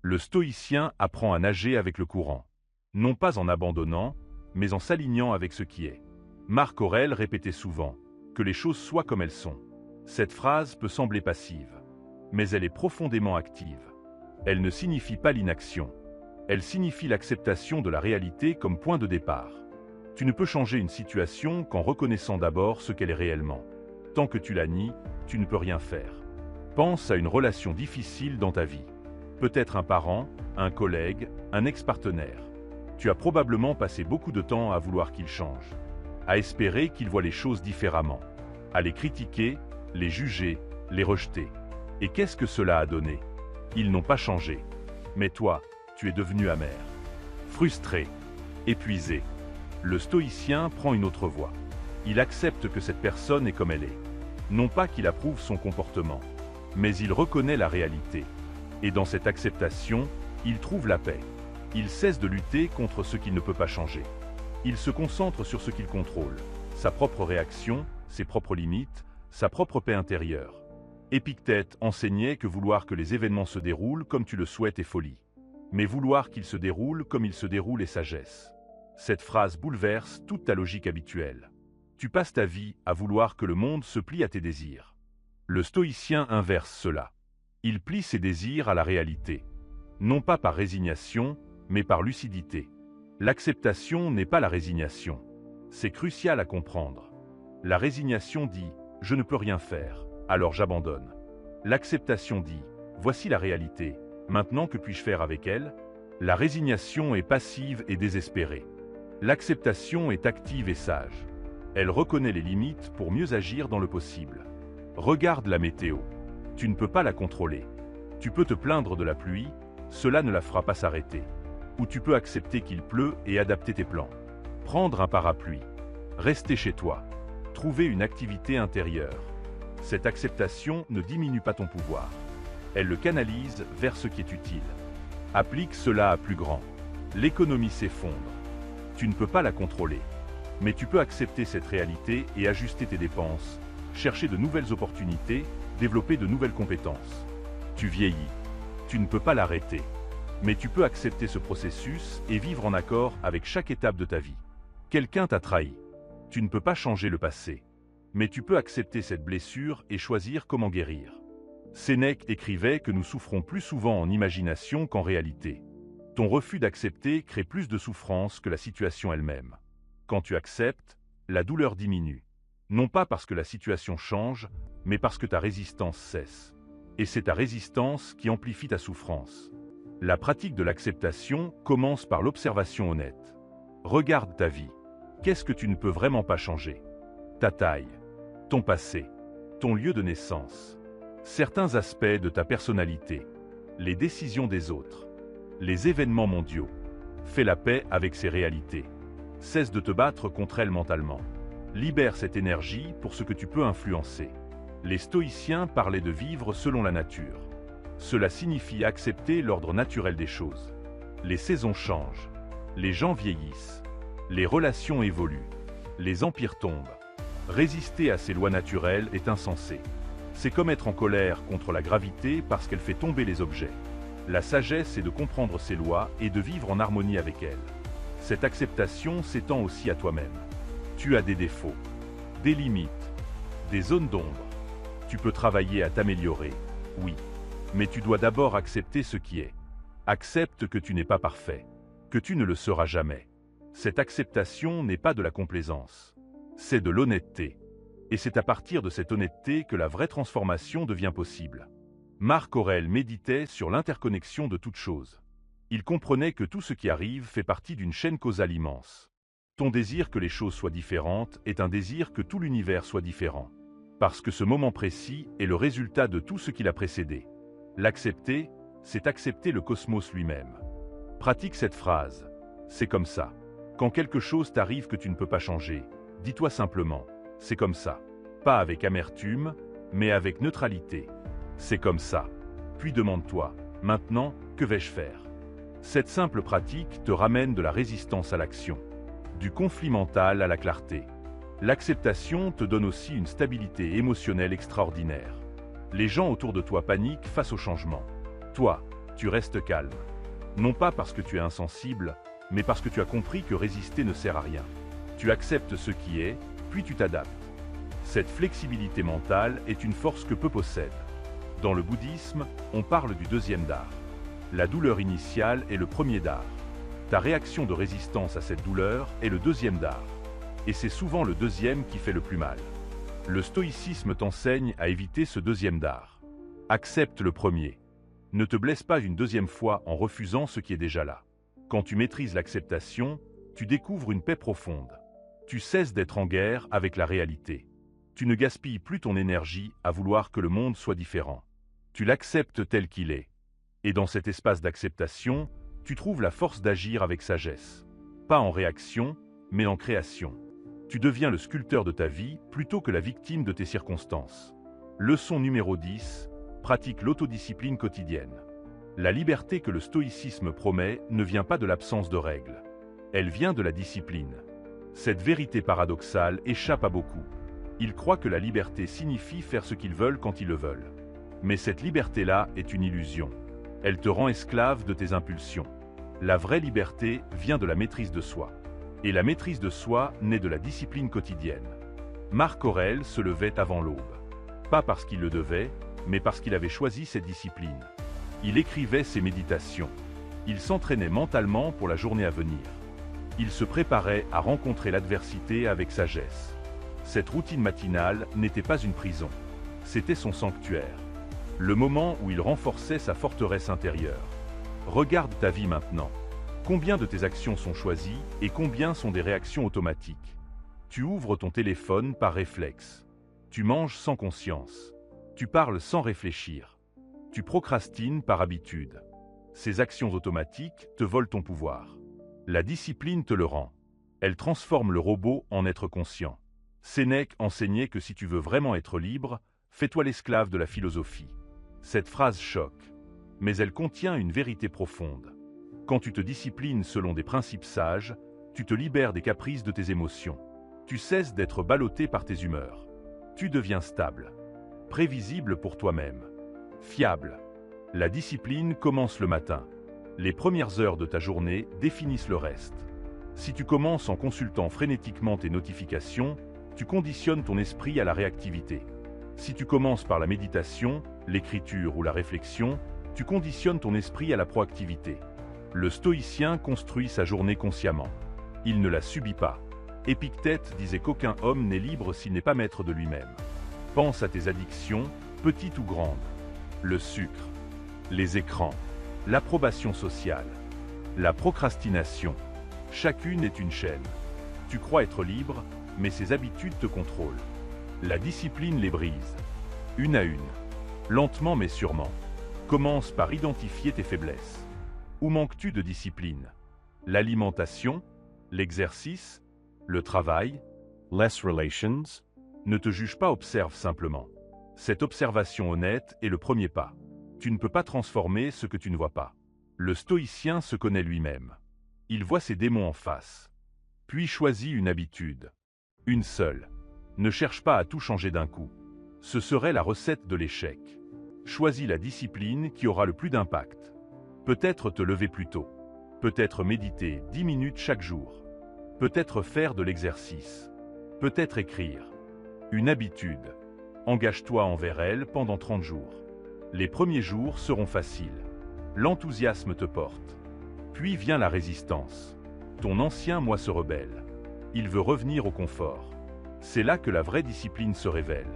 Le stoïcien apprend à nager avec le courant. Non pas en abandonnant, mais en s'alignant avec ce qui est. Marc Aurèle répétait souvent « que les choses soient comme elles sont ». Cette phrase peut sembler passive, mais elle est profondément active. Elle ne signifie pas l'inaction. Elle signifie l'acceptation de la réalité comme point de départ. Tu ne peux changer une situation qu'en reconnaissant d'abord ce qu'elle est réellement. Tant que tu la nies, tu ne peux rien faire. Pense à une relation difficile dans ta vie. Peut-être un parent, un collègue, un ex-partenaire. Tu as probablement passé beaucoup de temps à vouloir qu'il change, à espérer qu'il voie les choses différemment, à les critiquer, les juger, les rejeter. Et qu'est-ce que cela a donné? Ils n'ont pas changé. Mais toi, tu es devenu amer, frustré, épuisé. Le stoïcien prend une autre voie. Il accepte que cette personne est comme elle est. Non pas qu'il approuve son comportement, mais il reconnaît la réalité. Et dans cette acceptation, il trouve la paix. Il cesse de lutter contre ce qu'il ne peut pas changer. Il se concentre sur ce qu'il contrôle, sa propre réaction, ses propres limites, sa propre paix intérieure. Épictète enseignait que vouloir que les événements se déroulent comme tu le souhaites est folie. Mais vouloir qu'ils se déroulent comme ils se déroulent est sagesse. Cette phrase bouleverse toute ta logique habituelle. Tu passes ta vie à vouloir que le monde se plie à tes désirs. Le stoïcien inverse cela. Il plie ses désirs à la réalité. Non pas par résignation, mais par lucidité. L'acceptation n'est pas la résignation. C'est crucial à comprendre. La résignation dit « je ne peux rien faire, alors j'abandonne ». L'acceptation dit « voici la réalité, maintenant que puis-je faire avec elle ?» La résignation est passive et désespérée. L'acceptation est active et sage. Elle reconnaît les limites pour mieux agir dans le possible. Regarde la météo. Tu ne peux pas la contrôler. Tu peux te plaindre de la pluie, cela ne la fera pas s'arrêter. Ou tu peux accepter qu'il pleut et adapter tes plans. Prendre un parapluie. Rester chez toi. Trouver une activité intérieure. Cette acceptation ne diminue pas ton pouvoir. Elle le canalise vers ce qui est utile. Applique cela à plus grand. L'économie s'effondre. Tu ne peux pas la contrôler. Mais tu peux accepter cette réalité et ajuster tes dépenses, chercher de nouvelles opportunités, développer de nouvelles compétences. Tu vieillis. Tu ne peux pas l'arrêter. Mais tu peux accepter ce processus et vivre en accord avec chaque étape de ta vie. Quelqu'un t'a trahi. Tu ne peux pas changer le passé. Mais tu peux accepter cette blessure et choisir comment guérir. Sénèque écrivait que nous souffrons plus souvent en imagination qu'en réalité. Ton refus d'accepter crée plus de souffrance que la situation elle-même. Quand tu acceptes, la douleur diminue. Non pas parce que la situation change, mais parce que ta résistance cesse. Et c'est ta résistance qui amplifie ta souffrance. La pratique de l'acceptation commence par l'observation honnête. Regarde ta vie. Qu'est-ce que tu ne peux vraiment pas changer? Ta taille, ton passé, ton lieu de naissance, certains aspects de ta personnalité, les décisions des autres, les événements mondiaux. Fais la paix avec ces réalités. Cesse de te battre contre elles mentalement. Libère cette énergie pour ce que tu peux influencer. Les stoïciens parlaient de vivre selon la nature. Cela signifie accepter l'ordre naturel des choses. Les saisons changent, les gens vieillissent, les relations évoluent, les empires tombent. Résister à ces lois naturelles est insensé. C'est comme être en colère contre la gravité parce qu'elle fait tomber les objets. La sagesse est de comprendre ces lois et de vivre en harmonie avec elles. Cette acceptation s'étend aussi à toi-même. Tu as des défauts, des limites, des zones d'ombre. Tu peux travailler à t'améliorer, oui. Mais tu dois d'abord accepter ce qui est. Accepte que tu n'es pas parfait, que tu ne le seras jamais. Cette acceptation n'est pas de la complaisance, c'est de l'honnêteté. Et c'est à partir de cette honnêteté que la vraie transformation devient possible. Marc Aurèle méditait sur l'interconnexion de toutes choses. Il comprenait que tout ce qui arrive fait partie d'une chaîne causale immense. Ton désir que les choses soient différentes est un désir que tout l'univers soit différent. Parce que ce moment précis est le résultat de tout ce qui l'a précédé. L'accepter, c'est accepter le cosmos lui-même. Pratique cette phrase. C'est comme ça. Quand quelque chose t'arrive que tu ne peux pas changer, dis-toi simplement, c'est comme ça. Pas avec amertume, mais avec neutralité. C'est comme ça. Puis demande-toi, maintenant, que vais-je faire? Cette simple pratique te ramène de la résistance à l'action, du conflit mental à la clarté. L'acceptation te donne aussi une stabilité émotionnelle extraordinaire. Les gens autour de toi paniquent face au changement. Toi, tu restes calme. Non pas parce que tu es insensible, mais parce que tu as compris que résister ne sert à rien. Tu acceptes ce qui est, puis tu t'adaptes. Cette flexibilité mentale est une force que peu possèdent. Dans le bouddhisme, on parle du deuxième dard. La douleur initiale est le premier dard. Ta réaction de résistance à cette douleur est le deuxième dard. Et c'est souvent le deuxième qui fait le plus mal. Le stoïcisme t'enseigne à éviter ce deuxième dard. Accepte le premier. Ne te blesse pas une deuxième fois en refusant ce qui est déjà là. Quand tu maîtrises l'acceptation, tu découvres une paix profonde. Tu cesses d'être en guerre avec la réalité. Tu ne gaspilles plus ton énergie à vouloir que le monde soit différent. Tu l'acceptes tel qu'il est. Et dans cet espace d'acceptation, tu trouves la force d'agir avec sagesse. Pas en réaction, mais en création. Tu deviens le sculpteur de ta vie plutôt que la victime de tes circonstances. Leçon numéro 10, pratique l'autodiscipline quotidienne. La liberté que le stoïcisme promet ne vient pas de l'absence de règles. Elle vient de la discipline. Cette vérité paradoxale échappe à beaucoup. Ils croient que la liberté signifie faire ce qu'ils veulent quand ils le veulent. Mais cette liberté-là est une illusion. Elle te rend esclave de tes impulsions. La vraie liberté vient de la maîtrise de soi. Et la maîtrise de soi naît de la discipline quotidienne. Marc Aurèle se levait avant l'aube. Pas parce qu'il le devait, mais parce qu'il avait choisi cette discipline. Il écrivait ses méditations. Il s'entraînait mentalement pour la journée à venir. Il se préparait à rencontrer l'adversité avec sagesse. Cette routine matinale n'était pas une prison. C'était son sanctuaire. Le moment où il renforçait sa forteresse intérieure. Regarde ta vie maintenant. Combien de tes actions sont choisies et combien sont des réactions automatiques? Tu ouvres ton téléphone par réflexe. Tu manges sans conscience. Tu parles sans réfléchir. Tu procrastines par habitude. Ces actions automatiques te volent ton pouvoir. La discipline te le rend. Elle transforme le robot en être conscient. Sénèque enseignait que si tu veux vraiment être libre, fais-toi l'esclave de la philosophie. Cette phrase choque, mais elle contient une vérité profonde. Quand tu te disciplines selon des principes sages, tu te libères des caprices de tes émotions. Tu cesses d'être ballotté par tes humeurs. Tu deviens stable, prévisible pour toi-même, fiable. La discipline commence le matin. Les premières heures de ta journée définissent le reste. Si tu commences en consultant frénétiquement tes notifications, tu conditionnes ton esprit à la réactivité. Si tu commences par la méditation, l'écriture ou la réflexion, tu conditionnes ton esprit à la proactivité. Le stoïcien construit sa journée consciemment. Il ne la subit pas. Épictète disait qu'aucun homme n'est libre s'il n'est pas maître de lui-même. Pense à tes addictions, petites ou grandes. le sucre, les écrans, l'approbation sociale, la procrastination. Chacune est une chaîne. Tu crois être libre, mais ces habitudes te contrôlent. La discipline les brise. Une à une. Lentement mais sûrement. Commence par identifier tes faiblesses. Où manques-tu de discipline? L'alimentation, l'exercice, le travail, less relations, ne te juge pas, observe simplement. Cette observation honnête est le premier pas. Tu ne peux pas transformer ce que tu ne vois pas. Le stoïcien se connaît lui-même. Il voit ses démons en face. Puis choisit une habitude. Une seule. Ne cherche pas à tout changer d'un coup. Ce serait la recette de l'échec. Choisis la discipline qui aura le plus d'impact. Peut-être te lever plus tôt. Peut-être méditer 10 minutes chaque jour. Peut-être faire de l'exercice. Peut-être écrire. Une habitude. Engage-toi envers elle pendant 30 jours. Les premiers jours seront faciles. L'enthousiasme te porte. Puis vient la résistance. Ton ancien moi se rebelle. Il veut revenir au confort. C'est là que la vraie discipline se révèle.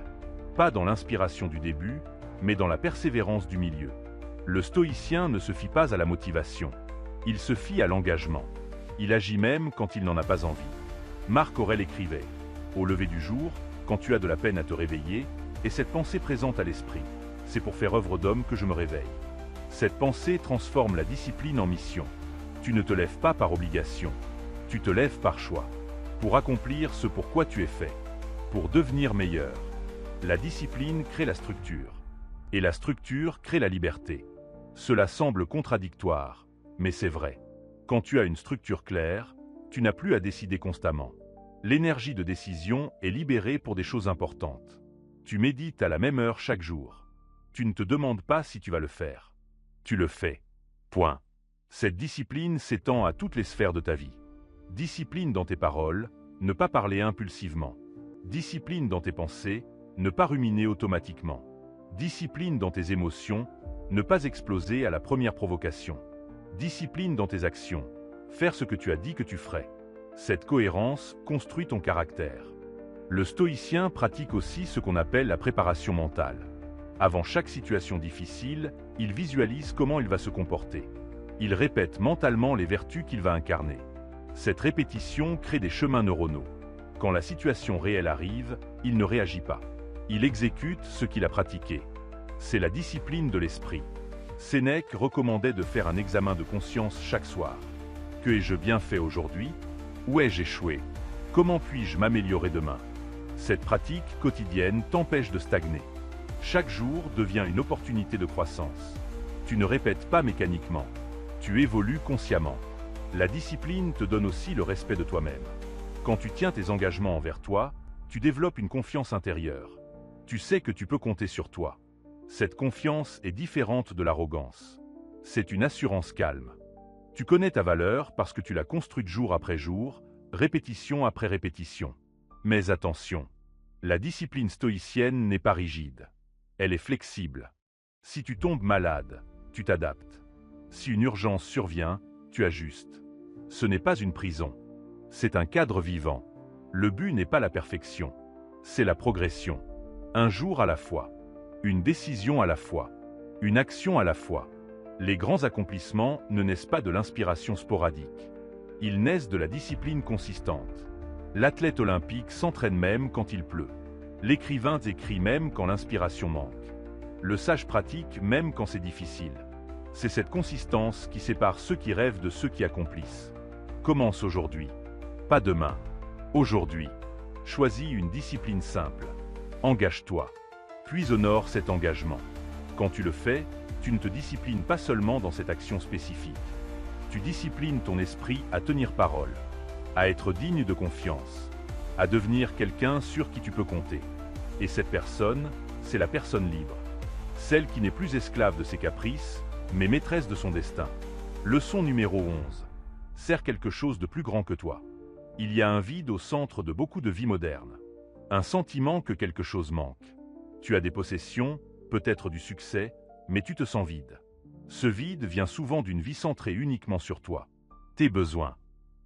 Pas dans l'inspiration du début, mais dans la persévérance du milieu. Le stoïcien ne se fie pas à la motivation. Il se fie à l'engagement. Il agit même quand il n'en a pas envie. Marc Aurèle écrivait « Au lever du jour, quand tu as de la peine à te réveiller, et cette pensée présente à l'esprit, c'est pour faire œuvre d'homme que je me réveille. » Cette pensée transforme la discipline en mission. Tu ne te lèves pas par obligation. Tu te lèves par choix. Pour accomplir ce pour quoi tu es fait. Pour devenir meilleur. La discipline crée la structure. Et la structure crée la liberté. Cela semble contradictoire, mais c'est vrai. Quand tu as une structure claire, tu n'as plus à décider constamment. L'énergie de décision est libérée pour des choses importantes. Tu médites à la même heure chaque jour. Tu ne te demandes pas si tu vas le faire. Tu le fais. Point. Cette discipline s'étend à toutes les sphères de ta vie. Discipline dans tes paroles, ne pas parler impulsivement. Discipline dans tes pensées, ne pas ruminer automatiquement. Discipline dans tes émotions, ne pas exploser à la première provocation. Discipline dans tes actions, faire ce que tu as dit que tu ferais. Cette cohérence construit ton caractère. Le stoïcien pratique aussi ce qu'on appelle la préparation mentale. Avant chaque situation difficile, il visualise comment il va se comporter. Il répète mentalement les vertus qu'il va incarner. Cette répétition crée des chemins neuronaux. Quand la situation réelle arrive, il ne réagit pas. Il exécute ce qu'il a pratiqué. C'est la discipline de l'esprit. Sénèque recommandait de faire un examen de conscience chaque soir. Que ai-je bien fait aujourd'hui? Où ai-je échoué? Comment puis-je m'améliorer demain? Cette pratique quotidienne t'empêche de stagner. Chaque jour devient une opportunité de croissance. Tu ne répètes pas mécaniquement. Tu évolues consciemment. La discipline te donne aussi le respect de toi-même. Quand tu tiens tes engagements envers toi, tu développes une confiance intérieure. Tu sais que tu peux compter sur toi. Cette confiance est différente de l'arrogance. C'est une assurance calme. Tu connais ta valeur parce que tu l'as construite jour après jour, répétition après répétition. Mais attention, la discipline stoïcienne n'est pas rigide. Elle est flexible. Si tu tombes malade, tu t'adaptes. Si une urgence survient, tu ajustes. Ce n'est pas une prison. C'est un cadre vivant. Le but n'est pas la perfection. C'est la progression. Un jour à la fois. Une décision à la fois. Une action à la fois. Les grands accomplissements ne naissent pas de l'inspiration sporadique. Ils naissent de la discipline consistante. L'athlète olympique s'entraîne même quand il pleut. L'écrivain écrit même quand l'inspiration manque. Le sage pratique même quand c'est difficile. C'est cette consistance qui sépare ceux qui rêvent de ceux qui accomplissent. Commence aujourd'hui. Pas demain. Aujourd'hui. Choisis une discipline simple. Engage-toi. Puis honore cet engagement. Quand tu le fais, tu ne te disciplines pas seulement dans cette action spécifique. Tu disciplines ton esprit à tenir parole, à être digne de confiance, à devenir quelqu'un sur qui tu peux compter. Et cette personne, c'est la personne libre. Celle qui n'est plus esclave de ses caprices, mais maîtresse de son destin. Leçon numéro 11. Sers quelque chose de plus grand que toi. Il y a un vide au centre de beaucoup de vies modernes. Un sentiment que quelque chose manque. Tu as des possessions, peut-être du succès, mais tu te sens vide. Ce vide vient souvent d'une vie centrée uniquement sur toi. Tes besoins,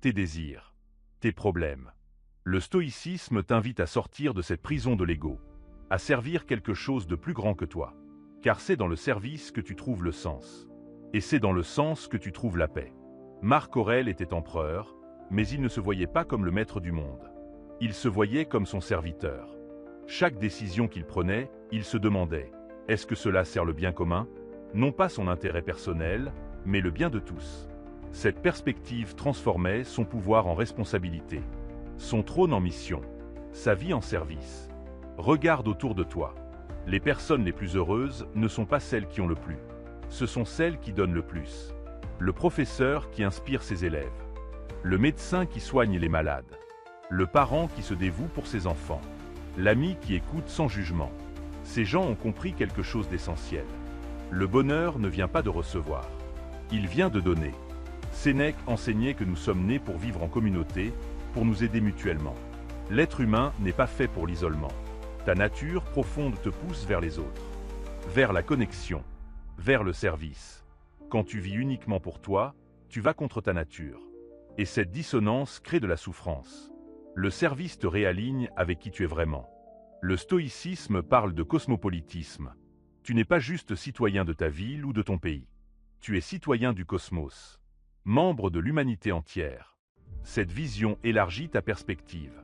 tes désirs, tes problèmes. Le stoïcisme t'invite à sortir de cette prison de l'ego, à servir quelque chose de plus grand que toi. Car c'est dans le service que tu trouves le sens. Et c'est dans le sens que tu trouves la paix. Marc Aurèle était empereur, mais il ne se voyait pas comme le maître du monde. Il se voyait comme son serviteur. Chaque décision qu'il prenait, il se demandait « Est-ce que cela sert le bien commun ?» Non pas son intérêt personnel, mais le bien de tous. Cette perspective transformait son pouvoir en responsabilité, son trône en mission, sa vie en service. Regarde autour de toi. Les personnes les plus heureuses ne sont pas celles qui ont le plus. Ce sont celles qui donnent le plus. Le professeur qui inspire ses élèves. Le médecin qui soigne les malades. Le parent qui se dévoue pour ses enfants. L'ami qui écoute sans jugement. Ces gens ont compris quelque chose d'essentiel. Le bonheur ne vient pas de recevoir. Il vient de donner. Sénèque enseignait que nous sommes nés pour vivre en communauté, pour nous aider mutuellement. L'être humain n'est pas fait pour l'isolement. Ta nature profonde te pousse vers les autres, vers la connexion, vers le service. Quand tu vis uniquement pour toi, tu vas contre ta nature. Et cette dissonance crée de la souffrance. Le service te réaligne avec qui tu es vraiment. Le stoïcisme parle de cosmopolitisme. Tu n'es pas juste citoyen de ta ville ou de ton pays. Tu es citoyen du cosmos, membre de l'humanité entière. Cette vision élargit ta perspective.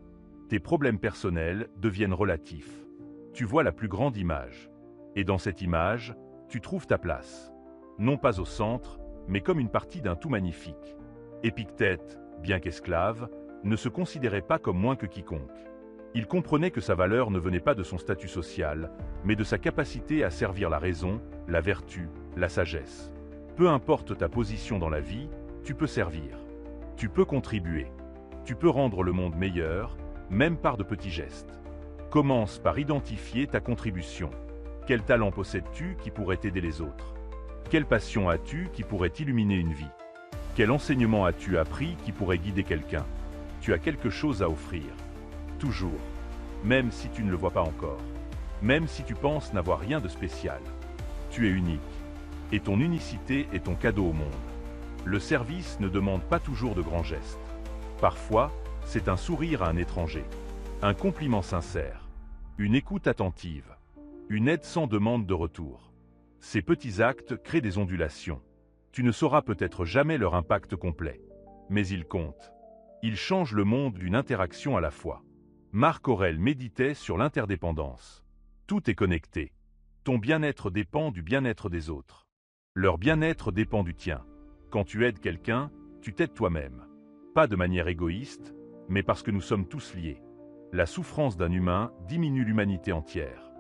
Tes problèmes personnels deviennent relatifs. Tu vois la plus grande image. Et dans cette image, tu trouves ta place. Non pas au centre, mais comme une partie d'un tout magnifique. Épictète, bien qu'esclave, ne se considérait pas comme moins que quiconque. Il comprenait que sa valeur ne venait pas de son statut social, mais de sa capacité à servir la raison, la vertu, la sagesse. Peu importe ta position dans la vie, tu peux servir. Tu peux contribuer. Tu peux rendre le monde meilleur, même par de petits gestes. Commence par identifier ta contribution. Quel talent possèdes-tu qui pourrait aider les autres? Quelle passion as-tu qui pourrait illuminer une vie? Quel enseignement as-tu appris qui pourrait guider quelqu'un? Tu as quelque chose à offrir. Toujours. Même si tu ne le vois pas encore. Même si tu penses n'avoir rien de spécial. Tu es unique. Et ton unicité est ton cadeau au monde. Le service ne demande pas toujours de grands gestes. Parfois, c'est un sourire à un étranger. Un compliment sincère. Une écoute attentive. Une aide sans demande de retour. Ces petits actes créent des ondulations. Tu ne sauras peut-être jamais leur impact complet. Mais ils comptent. Ils changent le monde d'une interaction à la fois. Marc Aurèle méditait sur l'interdépendance. Tout est connecté. Ton bien-être dépend du bien-être des autres. Leur bien-être dépend du tien. Quand tu aides quelqu'un, tu t'aides toi-même. Pas de manière égoïste, mais parce que nous sommes tous liés. La souffrance d'un humain diminue l'humanité entière.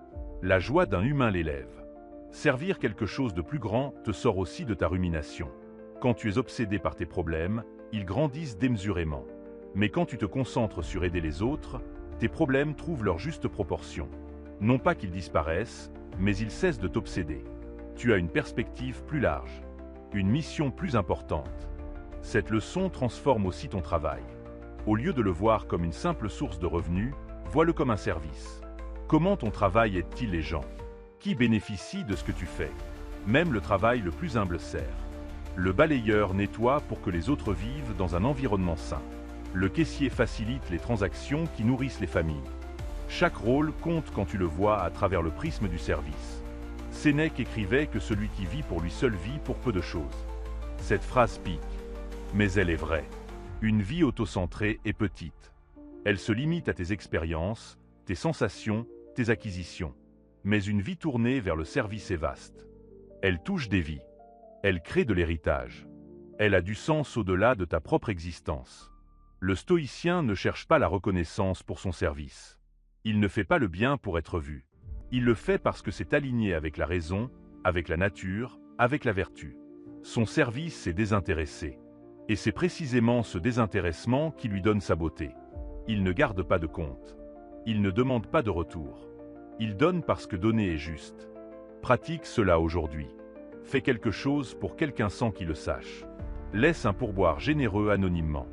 La joie d'un humain l'élève. Servir quelque chose de plus grand te sort aussi de ta rumination. Quand tu es obsédé par tes problèmes, ils grandissent démesurément. Mais quand tu te concentres sur aider les autres, tes problèmes trouvent leur juste proportion. Non pas qu'ils disparaissent, mais ils cessent de t'obséder. Tu as une perspective plus large, une mission plus importante. Cette leçon transforme aussi ton travail. Au lieu de le voir comme une simple source de revenus, vois-le comme un service. Comment ton travail aide-t-il les gens? Qui bénéficie de ce que tu fais? Même le travail le plus humble sert. Le balayeur nettoie pour que les autres vivent dans un environnement sain. Le caissier facilite les transactions qui nourrissent les familles. Chaque rôle compte quand tu le vois à travers le prisme du service. Sénèque écrivait que celui qui vit pour lui seul vit pour peu de choses. Cette phrase pique, mais elle est vraie. Une vie autocentrée est petite. Elle se limite à tes expériences, tes sensations, tes acquisitions. Mais une vie tournée vers le service est vaste. Elle touche des vies. Elle crée de l'héritage. Elle a du sens au-delà de ta propre existence. Le stoïcien ne cherche pas la reconnaissance pour son service. Il ne fait pas le bien pour être vu. Il le fait parce que c'est aligné avec la raison, avec la nature, avec la vertu. Son service est désintéressé. Et c'est précisément ce désintéressement qui lui donne sa beauté. Il ne garde pas de compte. Il ne demande pas de retour. Il donne parce que donner est juste. Pratique cela aujourd'hui. Fais quelque chose pour quelqu'un sans qu'il le sache. Laisse un pourboire généreux anonymement.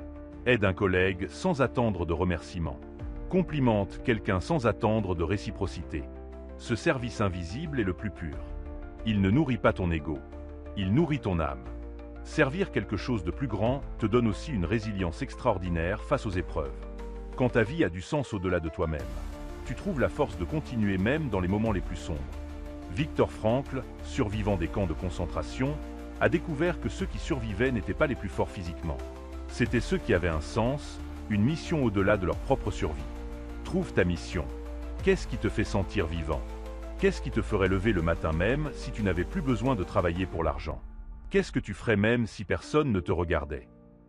Aide un collègue sans attendre de remerciement. Complimente quelqu'un sans attendre de réciprocité. Ce service invisible est le plus pur. Il ne nourrit pas ton ego. Il nourrit ton âme. Servir quelque chose de plus grand te donne aussi une résilience extraordinaire face aux épreuves. Quand ta vie a du sens au-delà de toi-même, tu trouves la force de continuer même dans les moments les plus sombres. Viktor Frankl, survivant des camps de concentration, a découvert que ceux qui survivaient n'étaient pas les plus forts physiquement. C'étaient ceux qui avaient un sens, une mission au-delà de leur propre survie. Trouve ta mission. Qu'est-ce qui te fait sentir vivant? Qu'est-ce qui te ferait lever le matin même si tu n'avais plus besoin de travailler pour l'argent? Qu'est-ce que tu ferais même si personne ne te regardait?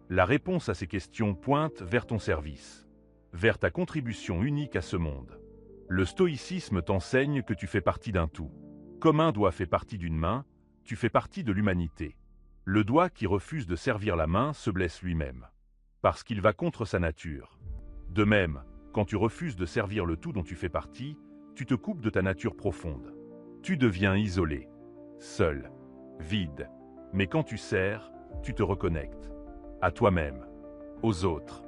La réponse à ces questions pointe vers ton service, vers ta contribution unique à ce monde. Le stoïcisme t'enseigne que tu fais partie d'un tout. Comme un doigt fait partie d'une main, tu fais partie de l'humanité. Le doigt qui refuse de servir la main se blesse lui-même, parce qu'il va contre sa nature. De même, quand tu refuses de servir le tout dont tu fais partie, tu te coupes de ta nature profonde. Tu deviens isolé, seul, vide. Mais quand tu sers, tu te reconnectes. À toi-même, aux autres,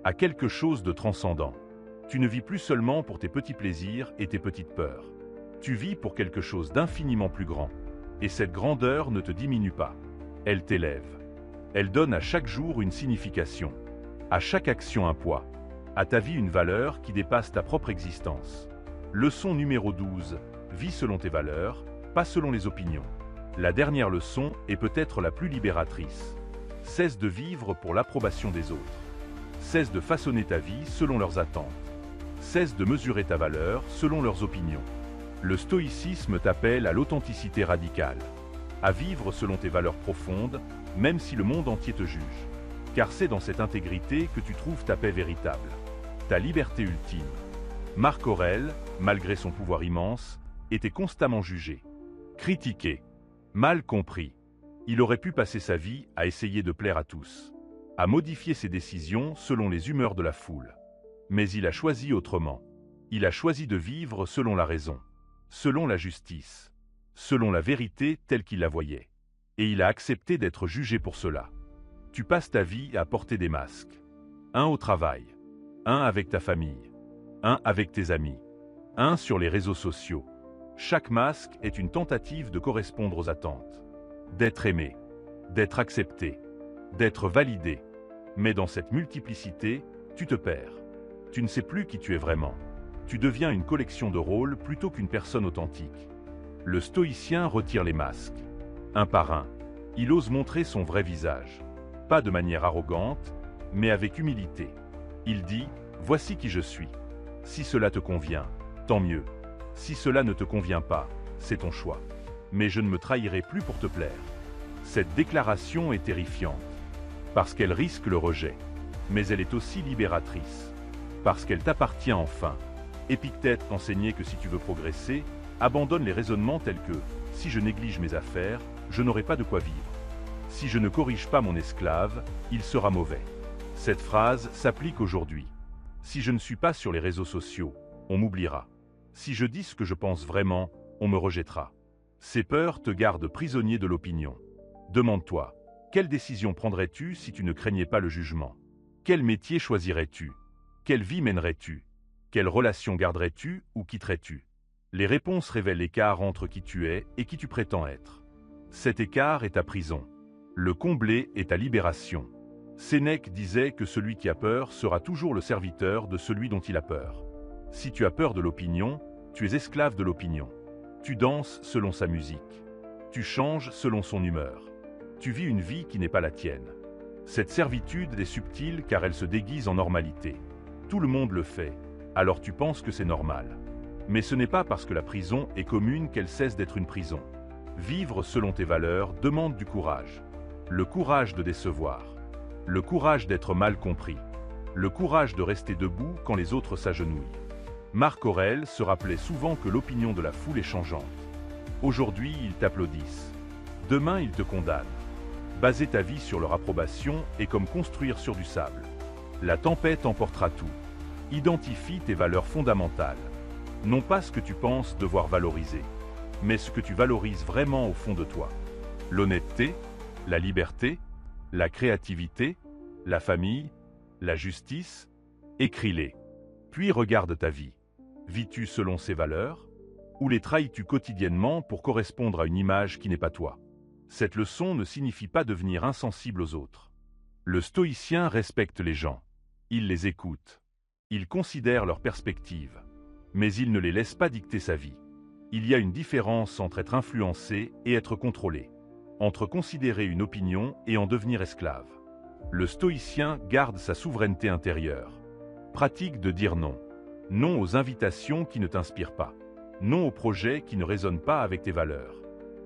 à quelque chose de transcendant. Tu ne vis plus seulement pour tes petits plaisirs et tes petites peurs. Tu vis pour quelque chose d'infiniment plus grand. Et cette grandeur ne te diminue pas. Elle t'élève. Elle donne à chaque jour une signification. À chaque action un poids. À ta vie une valeur qui dépasse ta propre existence. Leçon numéro 12. Vis selon tes valeurs, pas selon les opinions. La dernière leçon est peut-être la plus libératrice. Cesse de vivre pour l'approbation des autres. Cesse de façonner ta vie selon leurs attentes. Cesse de mesurer ta valeur selon leurs opinions. Le stoïcisme t'appelle à l'authenticité radicale. À vivre selon tes valeurs profondes, même si le monde entier te juge. Car c'est dans cette intégrité que tu trouves ta paix véritable. Ta liberté ultime. Marc Aurèle, malgré son pouvoir immense, était constamment jugé. Critiqué. Mal compris. Il aurait pu passer sa vie à essayer de plaire à tous, à modifier ses décisions selon les humeurs de la foule. Mais il a choisi autrement. Il a choisi de vivre selon la raison, selon la justice, selon la vérité telle qu'il la voyait. Et il a accepté d'être jugé pour cela. Tu passes ta vie à porter des masques. Un au travail, un avec ta famille, un avec tes amis, un sur les réseaux sociaux. Chaque masque est une tentative de correspondre aux attentes, d'être aimé, d'être accepté, d'être validé. Mais dans cette multiplicité, tu te perds. Tu ne sais plus qui tu es vraiment. Tu deviens une collection de rôles plutôt qu'une personne authentique. Le stoïcien retire les masques. Un par un, il ose montrer son vrai visage. Pas de manière arrogante, mais avec humilité. Il dit « Voici qui je suis. Si cela te convient, tant mieux. Si cela ne te convient pas, c'est ton choix. Mais je ne me trahirai plus pour te plaire. » Cette déclaration est terrifiante, parce qu'elle risque le rejet. Mais elle est aussi libératrice, parce qu'elle t'appartient enfin. Épictète enseignait que si tu veux progresser, abandonne les raisonnements tels que « si je néglige mes affaires, je n'aurai pas de quoi vivre. Si je ne corrige pas mon esclave, il sera mauvais. » Cette phrase s'applique aujourd'hui. Si je ne suis pas sur les réseaux sociaux, on m'oubliera. Si je dis ce que je pense vraiment, on me rejettera. Ces peurs te gardent prisonnier de l'opinion. Demande-toi, quelle décision prendrais-tu si tu ne craignais pas le jugement? Quel métier choisirais-tu? Quelle vie mènerais-tu? Quelle relation garderais-tu ou quitterais-tu? Les réponses révèlent l'écart entre qui tu es et qui tu prétends être. Cet écart est ta prison. Le combler est ta libération. Sénèque disait que celui qui a peur sera toujours le serviteur de celui dont il a peur. Si tu as peur de l'opinion, tu es esclave de l'opinion. Tu danses selon sa musique. Tu changes selon son humeur. Tu vis une vie qui n'est pas la tienne. Cette servitude est subtile car elle se déguise en normalité. Tout le monde le fait, alors tu penses que c'est normal. Mais ce n'est pas parce que la prison est commune qu'elle cesse d'être une prison. Vivre selon tes valeurs demande du courage. Le courage de décevoir. Le courage d'être mal compris. Le courage de rester debout quand les autres s'agenouillent. Marc Aurèle se rappelait souvent que l'opinion de la foule est changeante. Aujourd'hui, ils t'applaudissent. Demain, ils te condamnent. Baser ta vie sur leur approbation est comme construire sur du sable. La tempête emportera tout. Identifie tes valeurs fondamentales. Non pas ce que tu penses devoir valoriser, mais ce que tu valorises vraiment au fond de toi. L'honnêteté, la liberté, la créativité, la famille, la justice, écris-les. Puis regarde ta vie. Vis-tu selon ces valeurs? Ou les trahis-tu quotidiennement pour correspondre à une image qui n'est pas toi? Cette leçon ne signifie pas devenir insensible aux autres. Le stoïcien respecte les gens. Il les écoute. Il considère leurs perspectives. Mais il ne les laisse pas dicter sa vie. Il y a une différence entre être influencé et être contrôlé, entre considérer une opinion et en devenir esclave. Le stoïcien garde sa souveraineté intérieure. Pratique de dire non. Non aux invitations qui ne t'inspirent pas. Non aux projets qui ne résonnent pas avec tes valeurs.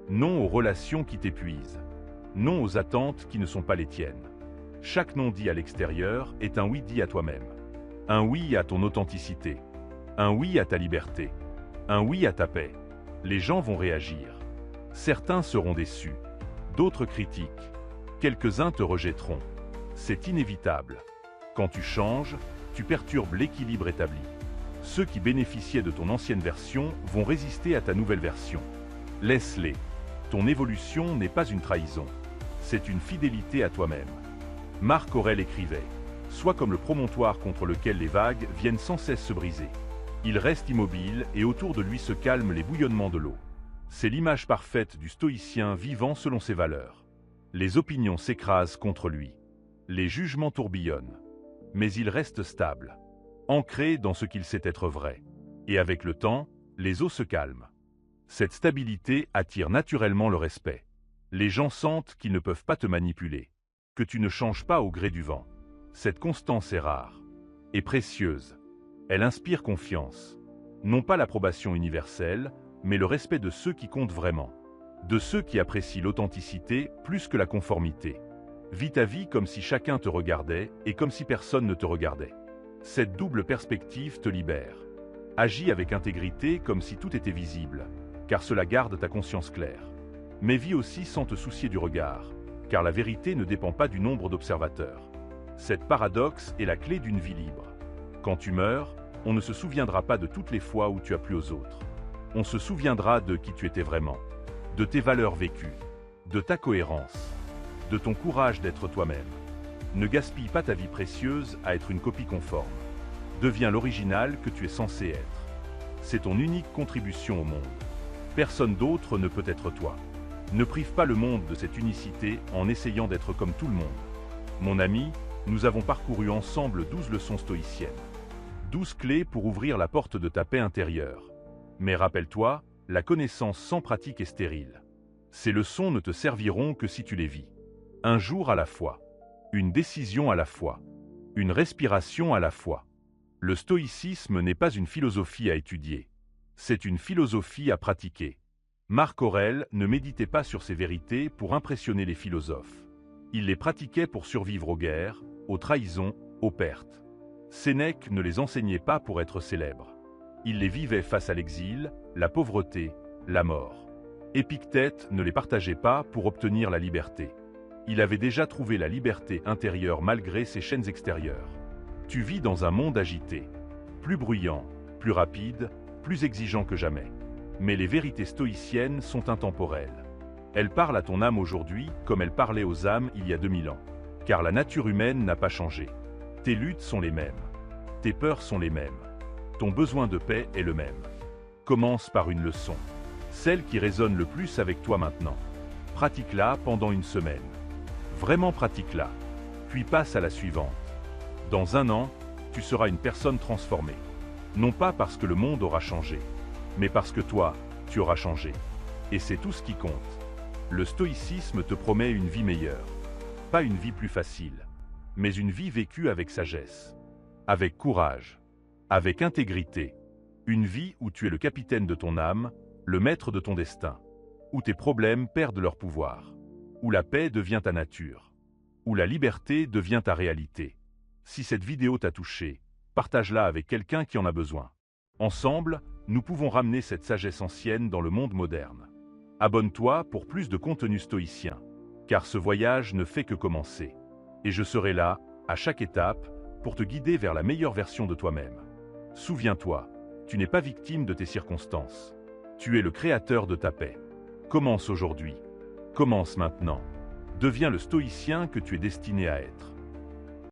Non aux relations qui t'épuisent. Non aux attentes qui ne sont pas les tiennes. Chaque non dit à l'extérieur est un oui dit à toi-même. Un oui à ton authenticité. Un oui à ta liberté. Un oui à ta paix. Les gens vont réagir. Certains seront déçus. D'autres critiquent. Quelques-uns te rejetteront. C'est inévitable. Quand tu changes, tu perturbes l'équilibre établi. Ceux qui bénéficiaient de ton ancienne version vont résister à ta nouvelle version. Laisse-les. Ton évolution n'est pas une trahison. C'est une fidélité à toi-même. Marc Aurèle écrivait « Sois comme le promontoire contre lequel les vagues viennent sans cesse se briser. Il reste immobile et autour de lui se calment les bouillonnements de l'eau. » C'est l'image parfaite du stoïcien vivant selon ses valeurs. Les opinions s'écrasent contre lui. Les jugements tourbillonnent. Mais il reste stable, ancré dans ce qu'il sait être vrai. Et avec le temps, les eaux se calment. Cette stabilité attire naturellement le respect. Les gens sentent qu'ils ne peuvent pas te manipuler, que tu ne changes pas au gré du vent. Cette constance est rare et précieuse. Elle inspire confiance. Non pas l'approbation universelle, mais le respect de ceux qui comptent vraiment. De ceux qui apprécient l'authenticité plus que la conformité. Vis ta vie comme si chacun te regardait et comme si personne ne te regardait. Cette double perspective te libère. Agis avec intégrité comme si tout était visible, car cela garde ta conscience claire. Mais vis aussi sans te soucier du regard, car la vérité ne dépend pas du nombre d'observateurs. Cette paradoxe est la clé d'une vie libre. Quand tu meurs, on ne se souviendra pas de toutes les fois où tu as plu aux autres. On se souviendra de qui tu étais vraiment, de tes valeurs vécues, de ta cohérence, de ton courage d'être toi-même. Ne gaspille pas ta vie précieuse à être une copie conforme. Deviens l'original que tu es censé être. C'est ton unique contribution au monde. Personne d'autre ne peut être toi. Ne prive pas le monde de cette unicité en essayant d'être comme tout le monde. Mon ami, nous avons parcouru ensemble 12 leçons stoïciennes. 12 clés pour ouvrir la porte de ta paix intérieure. Mais rappelle-toi, la connaissance sans pratique est stérile. Ces leçons ne te serviront que si tu les vis. Un jour à la fois. Une décision à la fois. Une respiration à la fois. Le stoïcisme n'est pas une philosophie à étudier. C'est une philosophie à pratiquer. Marc Aurèle ne méditait pas sur ces vérités pour impressionner les philosophes. Il les pratiquait pour survivre aux guerres, aux trahisons, aux pertes. Sénèque ne les enseignait pas pour être célèbre. Il les vivait face à l'exil, la pauvreté, la mort. Épictète ne les partageait pas pour obtenir la liberté. Il avait déjà trouvé la liberté intérieure malgré ses chaînes extérieures. Tu vis dans un monde agité, plus bruyant, plus rapide, plus exigeant que jamais. Mais les vérités stoïciennes sont intemporelles. Elles parlent à ton âme aujourd'hui comme elles parlaient aux âmes il y a 2000 ans. Car la nature humaine n'a pas changé. Tes luttes sont les mêmes. Tes peurs sont les mêmes. Ton besoin de paix est le même. Commence par une leçon. Celle qui résonne le plus avec toi maintenant. Pratique-la pendant une semaine. Vraiment pratique-la. Puis passe à la suivante. Dans un an, tu seras une personne transformée. Non pas parce que le monde aura changé, mais parce que toi, tu auras changé. Et c'est tout ce qui compte. Le stoïcisme te promet une vie meilleure. Pas une vie plus facile, mais une vie vécue avec sagesse, avec courage, avec intégrité. Une vie où tu es le capitaine de ton âme, le maître de ton destin, où tes problèmes perdent leur pouvoir, où la paix devient ta nature, où la liberté devient ta réalité. Si cette vidéo t'a touché, partage-la avec quelqu'un qui en a besoin. Ensemble, nous pouvons ramener cette sagesse ancienne dans le monde moderne. Abonne-toi pour plus de contenu stoïcien, car ce voyage ne fait que commencer. Et je serai là, à chaque étape, pour te guider vers la meilleure version de toi-même. Souviens-toi, tu n'es pas victime de tes circonstances. Tu es le créateur de ta paix. Commence aujourd'hui. Commence maintenant. Deviens le stoïcien que tu es destiné à être.